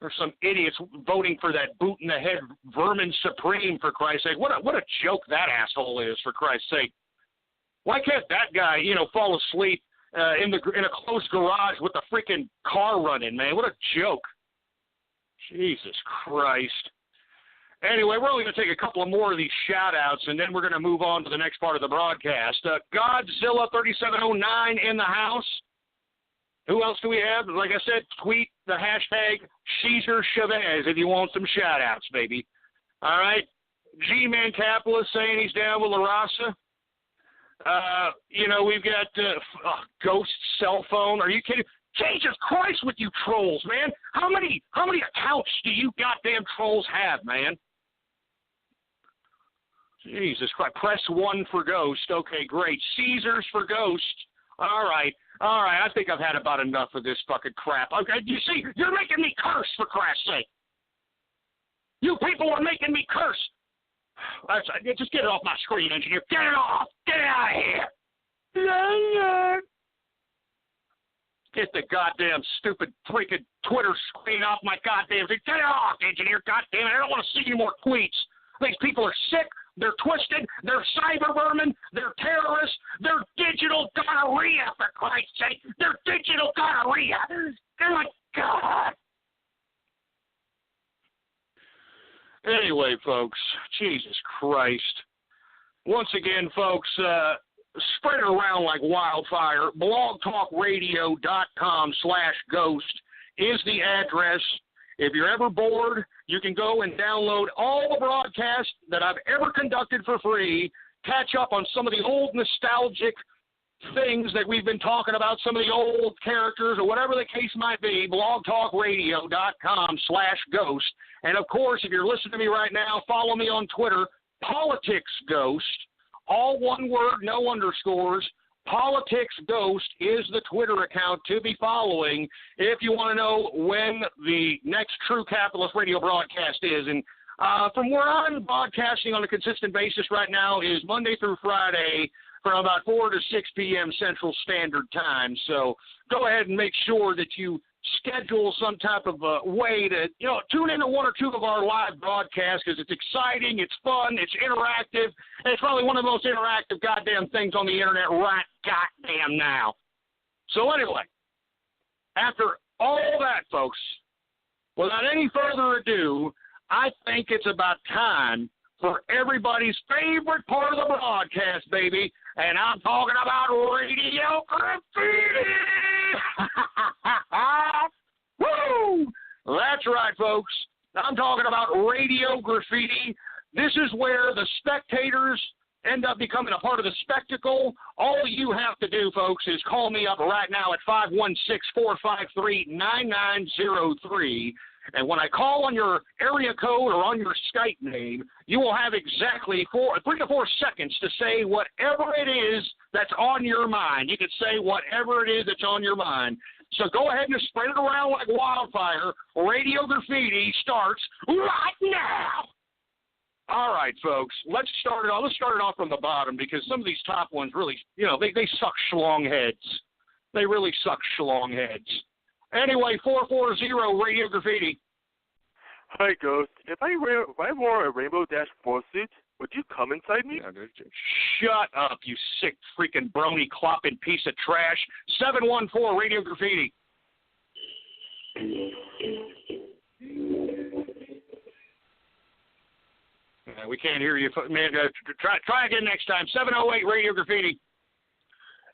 There's some idiots voting for that boot in the head vermin supreme, for Christ's sake. What a joke that asshole is, for Christ's sake. Why can't that guy, fall asleep in a closed garage with the freaking car running, man? What a joke. Jesus Christ. Anyway, we're only going to take a couple of more of these shout-outs, and then we're going to move on to the next part of the broadcast. Godzilla 3709 in the house. Who else do we have? Like I said, tweet the hashtag Cesar Chavez if you want some shout-outs, baby. All right? G-Man Capitalist saying he's down with La Raza. We've got Ghost Cell Phone. Are you kidding? Jesus Christ with you trolls, man. How many accounts do you goddamn trolls have, man? Jesus Christ. Press 1 for Ghost. Okay, great. Caesars for Ghost. All right. I think I've had about enough of this fucking crap. Okay, you see, you're making me curse, for Christ's sake. You people are making me curse. Just get it off my screen, engineer. Get it off. Get it out of here. Get the goddamn stupid freaking Twitter screen off my goddamn thing. Get it off, engineer. Goddamn it. I don't want to see any more tweets. These people are sick. They're twisted. They're cyber vermin. They're terrorists. They're digital gonorrhea, for Christ's sake. They're digital gonorrhea. Oh, my God. Anyway, folks, Jesus Christ. Once again, folks, spread it around like wildfire. blogtalkradio.com/ghost is the address. If you're ever bored, you can go and download all the broadcasts that I've ever conducted for free, catch up on some of the old nostalgic things that we've been talking about, some of the old characters or whatever the case might be, blogtalkradio.com/ghost. And, of course, if you're listening to me right now, follow me on Twitter, PoliticsGhost. All one word, no underscores. Politics Ghost is the Twitter account to be following if you want to know when the next True Capitalist Radio broadcast is. And from where I'm broadcasting on a consistent basis right now is Monday through Friday from about 4 to 6 p.m. Central Standard Time. So go ahead and make sure that you schedule some type of way to, tune into one or two of our live broadcasts because it's exciting, it's fun, it's interactive, and it's probably one of the most interactive goddamn things on the internet right goddamn now. So anyway, after all that, folks, without any further ado, I think it's about time for everybody's favorite part of the broadcast, baby, and I'm talking about Radio Graffiti! Woo! That's right, folks. I'm talking about Radio Graffiti. This is where the spectators end up becoming a part of the spectacle. All you have to do, folks, is call me up right now at 516-453-9903. And when I call on your area code or on your Skype name, you will have exactly 3 to 4 seconds to say whatever it is that's on your mind. You can say whatever it is that's on your mind. So go ahead and spread it around like wildfire. Radio Graffiti starts right now. All right, folks, let's start it off. Let's start it off from the bottom because some of these top ones really, they suck schlong heads. They really suck schlong heads. Anyway, 440 Radio Graffiti. Hi, Ghost. If I wore a Rainbow Dash 4 suit, would you come inside me? Shut up, you sick freaking brony clopping piece of trash. 714 Radio Graffiti. We can't hear you, man. Try again next time. 708 Radio Graffiti.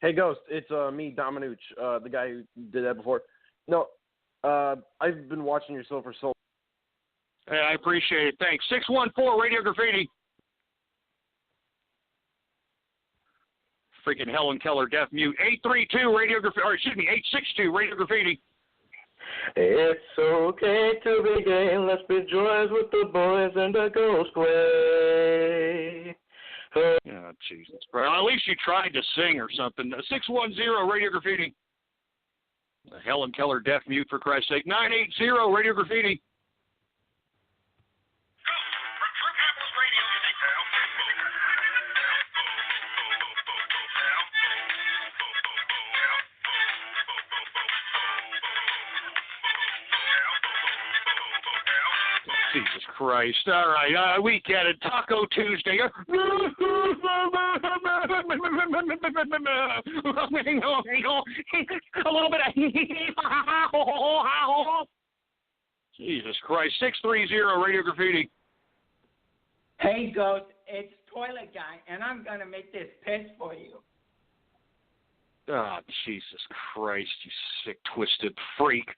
Hey, Ghost, it's me, Dominucci, the guy who did that before. No, I've been watching your show for so long. I appreciate it. Thanks. 614 Radio Graffiti. Freaking Helen Keller deaf mute. 832 Radio Graffiti, or excuse me, 862 Radio Graffiti. It's okay to be gay. Let's be joyous with the boys and the ghost way. Oh, Jesus. Well, at least you tried to sing or something. 610 Radio Graffiti. Helen Keller deaf mute, for Christ's sake. 980 Radio Graffiti. Jesus Christ. All right, we get it. Taco Tuesday. A little bit of... Jesus Christ. 630 Radio Graffiti. Hey, Ghost, it's Toilet Guy, and I'm going to make this piss for you. Oh, Jesus Christ, you sick, twisted freak.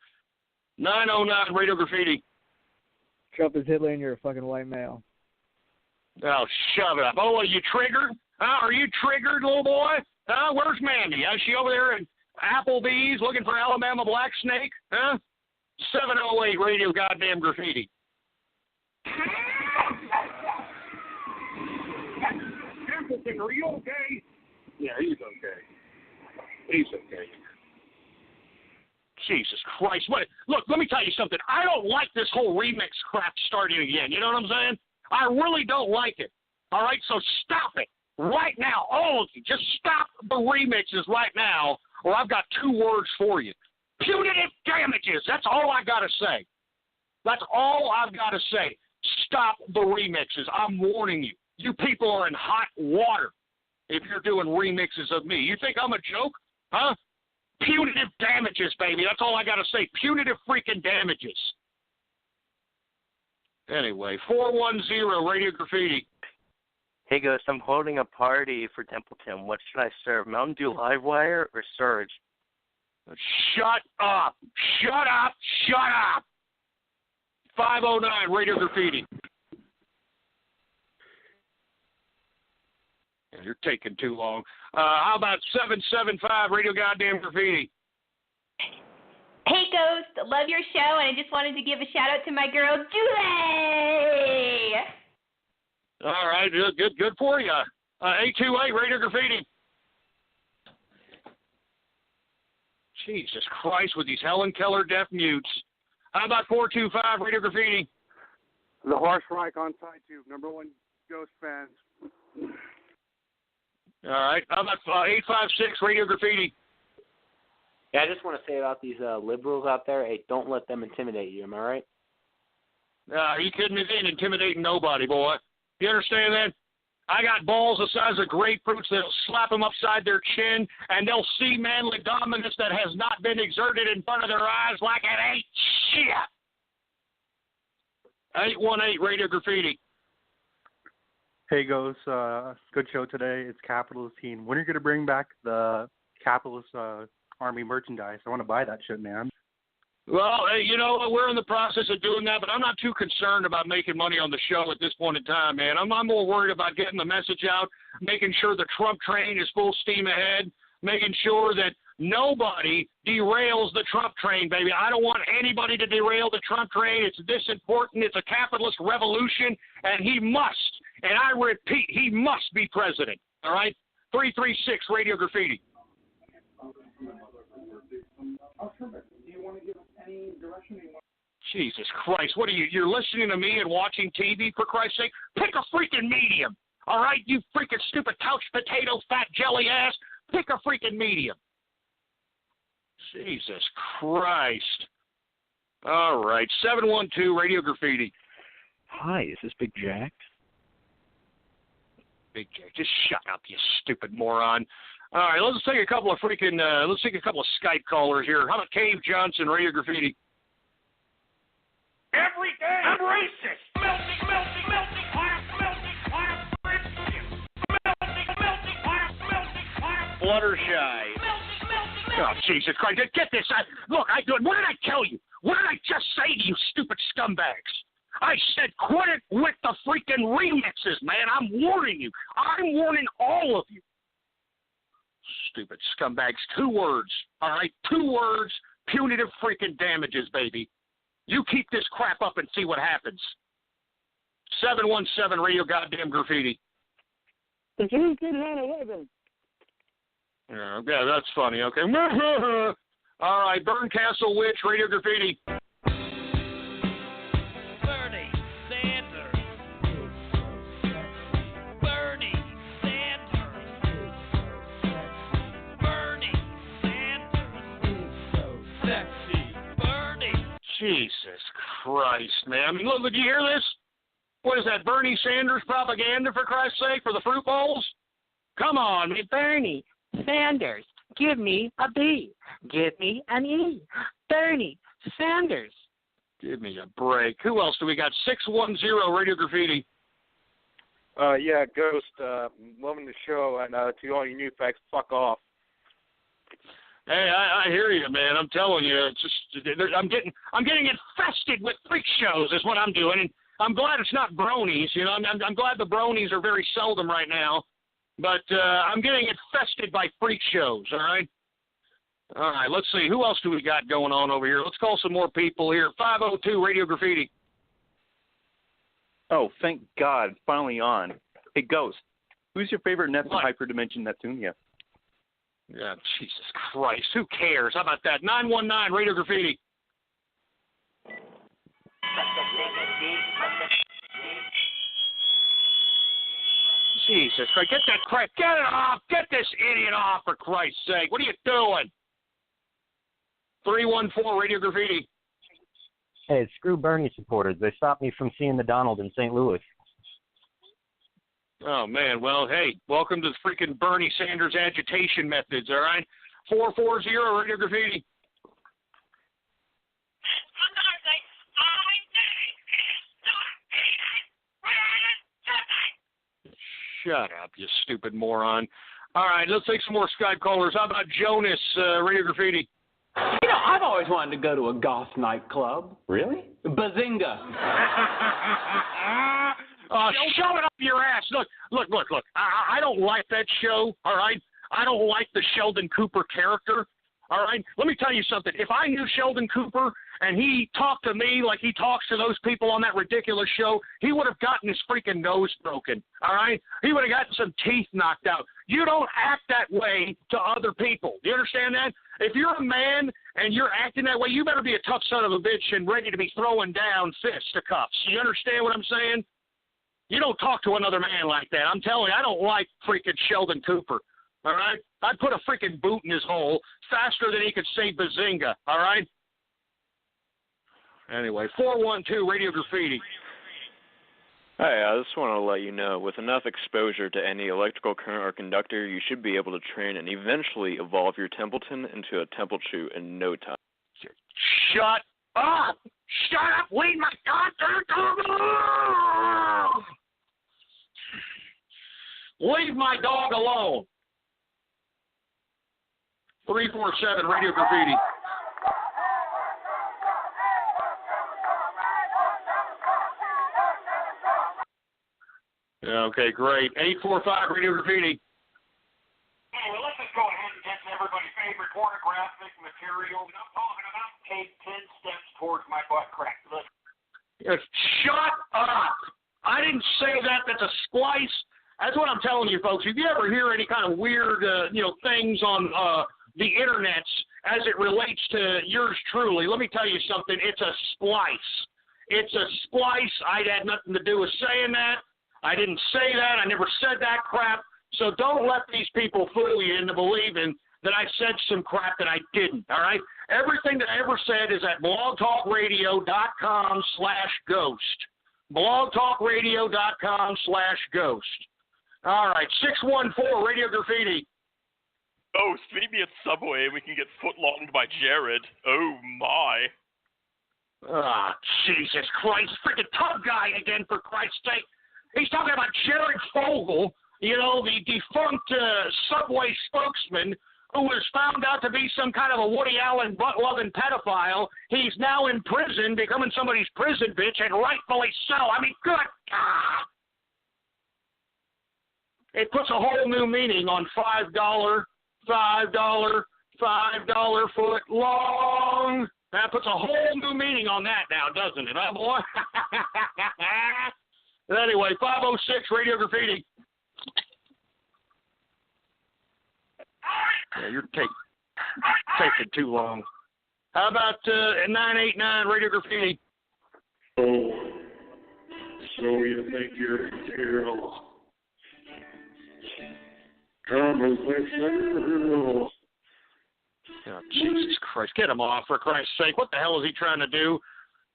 909 Radio Graffiti. Trump is Hitler and you're a fucking white male. Oh, shove it up. Oh, are you triggered? Are you triggered, little boy? Where's Mandy? Is she over there at Applebee's looking for Alabama Black Snake? 708 Radio Goddamn Graffiti. Are you okay? Yeah, he's okay. He's okay. Jesus Christ. Look, let me tell you something. I don't like this whole remix crap starting again. You know what I'm saying? I really don't like it. All right, so stop it right now. All of you, just stop the remixes right now, or I've got two words for you. Punitive damages. That's all I got to say. That's all I've got to say. Stop the remixes. I'm warning you. You people are in hot water if you're doing remixes of me. You think I'm a joke? Huh? Punitive damages, baby. That's all I got to say. Punitive freaking damages. Anyway, 410 Radio Graffiti. Hey, Ghost, I'm holding a party for Templeton. What should I serve, Mountain Dew Livewire or Surge? Shut up. Shut up. Shut up. 509 Radio Graffiti. You're taking too long. How about 775 Radio Goddamn Graffiti? Hey, Ghost. Love your show, and I just wanted to give a shout-out to my girl, Julie. All right, good for you. 828 Radio Graffiti. Jesus Christ, with these Helen Keller deaf mutes. How about 425 Radio Graffiti? The Horse Reich on SciTube, #1 Ghost fans. All right. How about 856 Radio Graffiti? Yeah, I just want to say about these liberals out there, hey, don't let them intimidate you. Am I right? Are you kidding me? They ain't intimidating nobody, boy. You understand that? I got balls the size of grapefruits that'll slap them upside their chin, and they'll see manly dominance that has not been exerted in front of their eyes like it ain't shit. 818 Radio Graffiti. Hey, Ghost, good show today. It's Capitalist Teen. When are you going to bring back the Capitalist Army merchandise? I want to buy that shit, man. Well, you know, we're in the process of doing that, but I'm not too concerned about making money on the show at this point in time, man. I'm more worried about getting the message out, making sure the Trump train is full steam ahead, making sure that nobody derails the Trump train, baby. I don't want anybody to derail the Trump train. It's this important. It's a capitalist revolution, and he must, and I repeat, he must be president, all right? 336 Radio Graffiti. Jesus Christ, what are you, you're listening to me and watching TV, for Christ's sake? Pick a freaking medium, all right? You freaking stupid couch potato, fat jelly ass. Pick a freaking medium. Jesus Christ. All right, 712 Radio Graffiti. Hi, is this Big Jack? Big Jack, just shut up, you stupid moron. All right, let's take a couple of Skype callers here. How about Cave Johnson, Radio Graffiti? Every day I'm racist. Melting pot, Fluttershy. Oh, Jesus Christ. Get this. Look, what did I tell you? What did I just say to you, stupid scumbags? I said quit it with the freaking remixes, man. I'm warning you. I'm warning all of you. Stupid scumbags. 2 words, all right? 2 words, punitive freaking damages, baby. You keep this crap up and see what happens. 717 Radio Goddamn Graffiti. The truth did 9/11. Yeah, that's funny. Okay. All right, Burncastle Witch, Radio Graffiti. Bernie Sanders. Bernie Sanders. Bernie Sanders. So sexy. Bernie. Jesus Christ, man. I mean, look, did you hear this? What is that, Bernie Sanders propaganda, for Christ's sake, for the fruit bowls? Come on, man. Bernie Sanders, give me a B. Give me an E. Bernie Sanders. Give me a break. Who else do we got? 610 Radio Graffiti. Yeah, Ghost, loving the show, and to all you new facts, fuck off. Hey, I hear you, man. I'm telling you, it's just I'm getting infested with freak shows. Is what I'm doing, and I'm glad it's not bronies. You know, I'm glad the bronies are very seldom right now, but I'm getting infested by freak shows. All right. All right. Let's see who else do we got going on over here. Let's call some more people here. 502 Radio Graffiti. Oh, thank God, finally on. Hey, Ghost, who's your favorite Nets in Hyperdimension Neptunia? Yeah, Jesus Christ. Who cares? How about that? 919 Radio Graffiti. Jesus Christ. Get that crap. Get it off. Get this idiot off, for Christ's sake. What are you doing? 314 Radio Graffiti. Hey, screw Bernie supporters. They stopped me from seeing the Donald in St. Louis. Oh, man. Well, hey, welcome to the freaking Bernie Sanders agitation methods, all right? 440 Radio Graffiti. Shut up, you stupid moron. All right, let's take some more Skype callers. How about Jonas, Radio Graffiti? You know, I've always wanted to go to a goth nightclub. Really? Bazinga. Shove it up your ass. Look. I don't like that show, all right? I don't like the Sheldon Cooper character, all right? Let me tell you something. If I knew Sheldon Cooper and he talked to me like he talks to those people on that ridiculous show, he would have gotten his freaking nose broken, all right? He would have gotten some teeth knocked out. You don't act that way to other people. Do you understand that? If you're a man and you're acting that way, you better be a tough son of a bitch and ready to be throwing down fisticuffs. You understand what I'm saying? You don't talk to another man like that. I'm telling you, I don't like freaking Sheldon Cooper, all right? I'd put a freaking boot in his hole faster than he could say bazinga, all right? Anyway, 412 Radio Graffiti. Hi, I just want to let you know, with enough exposure to any electrical current or conductor, you should be able to train and eventually evolve your Templeton into a Templeton in no time. Shut up! Shut up! Leave my dog! Leave my dog alone. 347 Radio Graffiti. Okay, great. 845 Radio Graffiti. Anyway, let's just go ahead and get to everybody's favorite pornographic material. And I'm talking about take 10 steps towards my butt crack. Look. Shut up! I didn't say that. That's a splice. That's what I'm telling you, folks. If you ever hear any kind of weird, things on the internets as it relates to yours truly, let me tell you something. It's a splice. It's a splice. I had nothing to do with saying that. I didn't say that. I never said that crap. So don't let these people fool you into believing that I said some crap that I didn't, all right? Everything that I ever said is at blogtalkradio.com/ghost. blogtalkradio.com/ghost. All right, 614 Radio Graffiti. Oh, meet me at Subway and we can get footlonged by Jared. Oh, my. Ah, Jesus Christ. Freaking tough guy again, for Christ's sake. He's talking about Jared Fogle, you know, the defunct Subway spokesman who was found out to be some kind of a Woody Allen butt-loving pedophile. He's now in prison, becoming somebody's prison bitch, and rightfully so. I mean, good God. It puts a whole new meaning on $5 foot long. That puts a whole new meaning on that now, doesn't it, huh, boy? Anyway, 506 Radio Graffiti. Yeah, you're taking too long. How about 989 Radio Graffiti? Oh, so you think you're terrible? Oh, Jesus Christ, get him off, for Christ's sake. What the hell is he trying to do?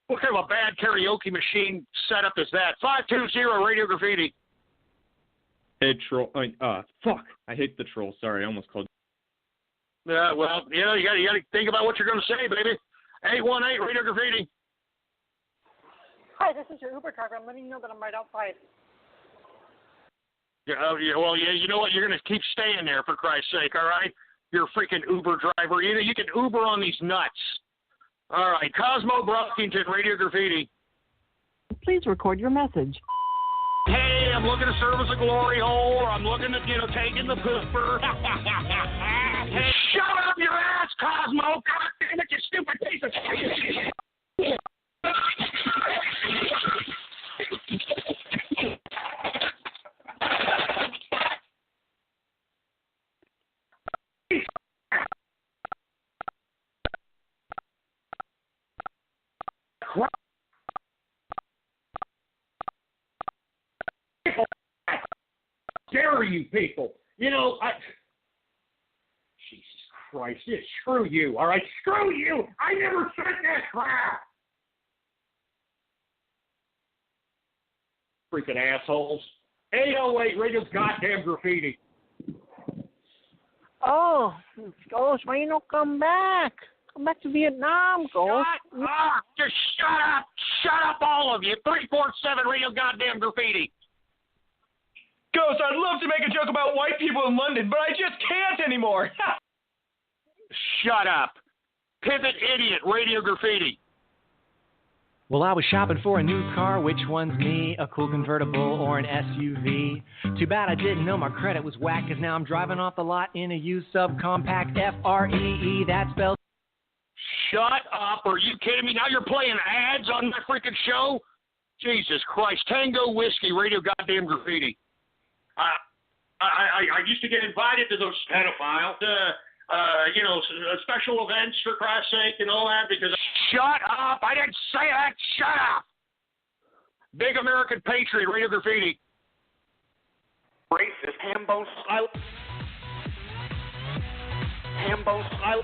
What kind of a bad karaoke machine setup is that? 520 Radio Graffiti. Hey, troll. Fuck. I hate the troll. Sorry, I almost called. Well, you know, you got to think about what you're going to say, baby. 818 Radio Graffiti. Hi, this is your Uber driver. I'm letting you know that I'm right outside. Well, you know what? You're going to keep staying there, for Christ's sake, all right? You're a freaking Uber driver. You can Uber on these nuts. All right, Cosmo Brockington, Radio Graffiti. Please record your message. Hey, I'm looking to service a glory hole, or I'm looking to, take in the pooper. Hey, shut up your ass, Cosmo! God damn it, you stupid piece of shit! Dare you people? Jesus Christ, screw you, all right? Screw you! I never said that crap! Freaking assholes. 808 Radio Goddamn Graffiti. Oh, Ghost, why you don't come back? Come back to Vietnam, Ghost. Shut up! Just shut up! Shut up, all of you! 347 Radio Goddamn Graffiti. Ghost, I'd love to make a joke about white people in London, but I just can't anymore. Shut up. Pivot Idiot, Radio Graffiti. Well, I was shopping for a new car. Which one's me? A cool convertible or an SUV? Too bad I didn't know my credit was whack, because now I'm driving off the lot in a used subcompact FREE. That spells... Shut up. Are you kidding me? Now you're playing ads on my freaking show? Jesus Christ. Tango Whiskey, Radio Goddamn Graffiti. I used to get invited to those pedophiles, special events, for Christ's sake, and all that, because... Shut up! I didn't say that! Shut up! Big American Patriot, Radio Graffiti. Racist, ham-bone style. Ham-bone style.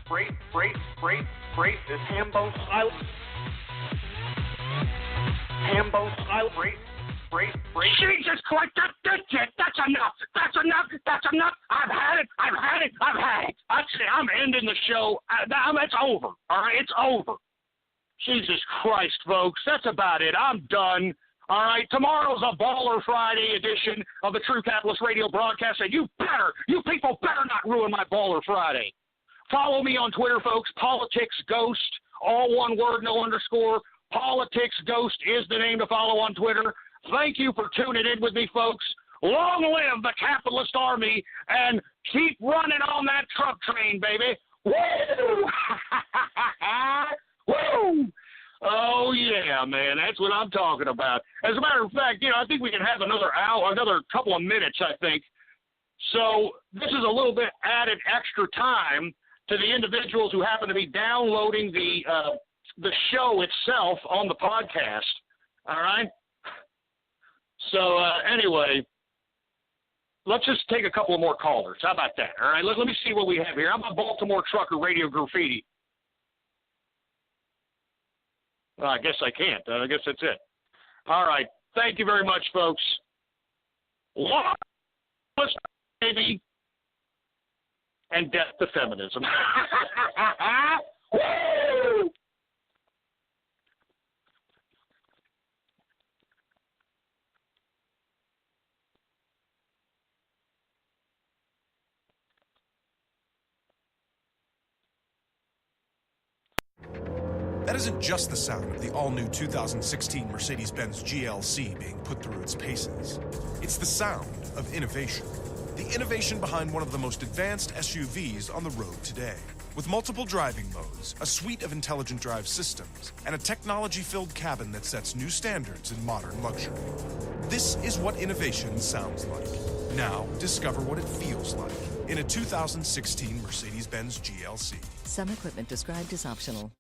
Racist, ham-bone style. Ham-bone style. Jesus Christ, that's it. That's enough. I've had it. That's it. I'm ending the show. It's over. All right, it's over. Jesus Christ, folks. That's about it. I'm done. All right, tomorrow's a Baller Friday edition of the True Capitalist Radio broadcast, and you people better not ruin my Baller Friday. Follow me on Twitter, folks. Politics Ghost, all one word, no underscore. Politics Ghost is the name to follow on Twitter. Thank you for tuning in with me, folks. Long live the capitalist army, and keep running on that truck train, baby. Woo! Woo! Oh, yeah, man. That's what I'm talking about. As a matter of fact, I think we can have another hour, another couple of minutes, I think. So this is a little bit added extra time to the individuals who happen to be downloading the show itself on the podcast. All right? So, anyway, let's just take a couple of more callers. How about that? All right, let me see what we have here. I'm a Baltimore Trucker Radio Graffiti. Well, I guess I can't. I guess that's it. All right. Thank you very much, folks. Lawless, baby, and death to feminism. Woo! That isn't just the sound of the all-new 2016 Mercedes-Benz GLC being put through its paces. It's the sound of innovation. The innovation behind one of the most advanced SUVs on the road today. With multiple driving modes, a suite of intelligent drive systems, and a technology-filled cabin that sets new standards in modern luxury. This is what innovation sounds like. Now, discover what it feels like in a 2016 Mercedes-Benz GLC. Some equipment described as optional.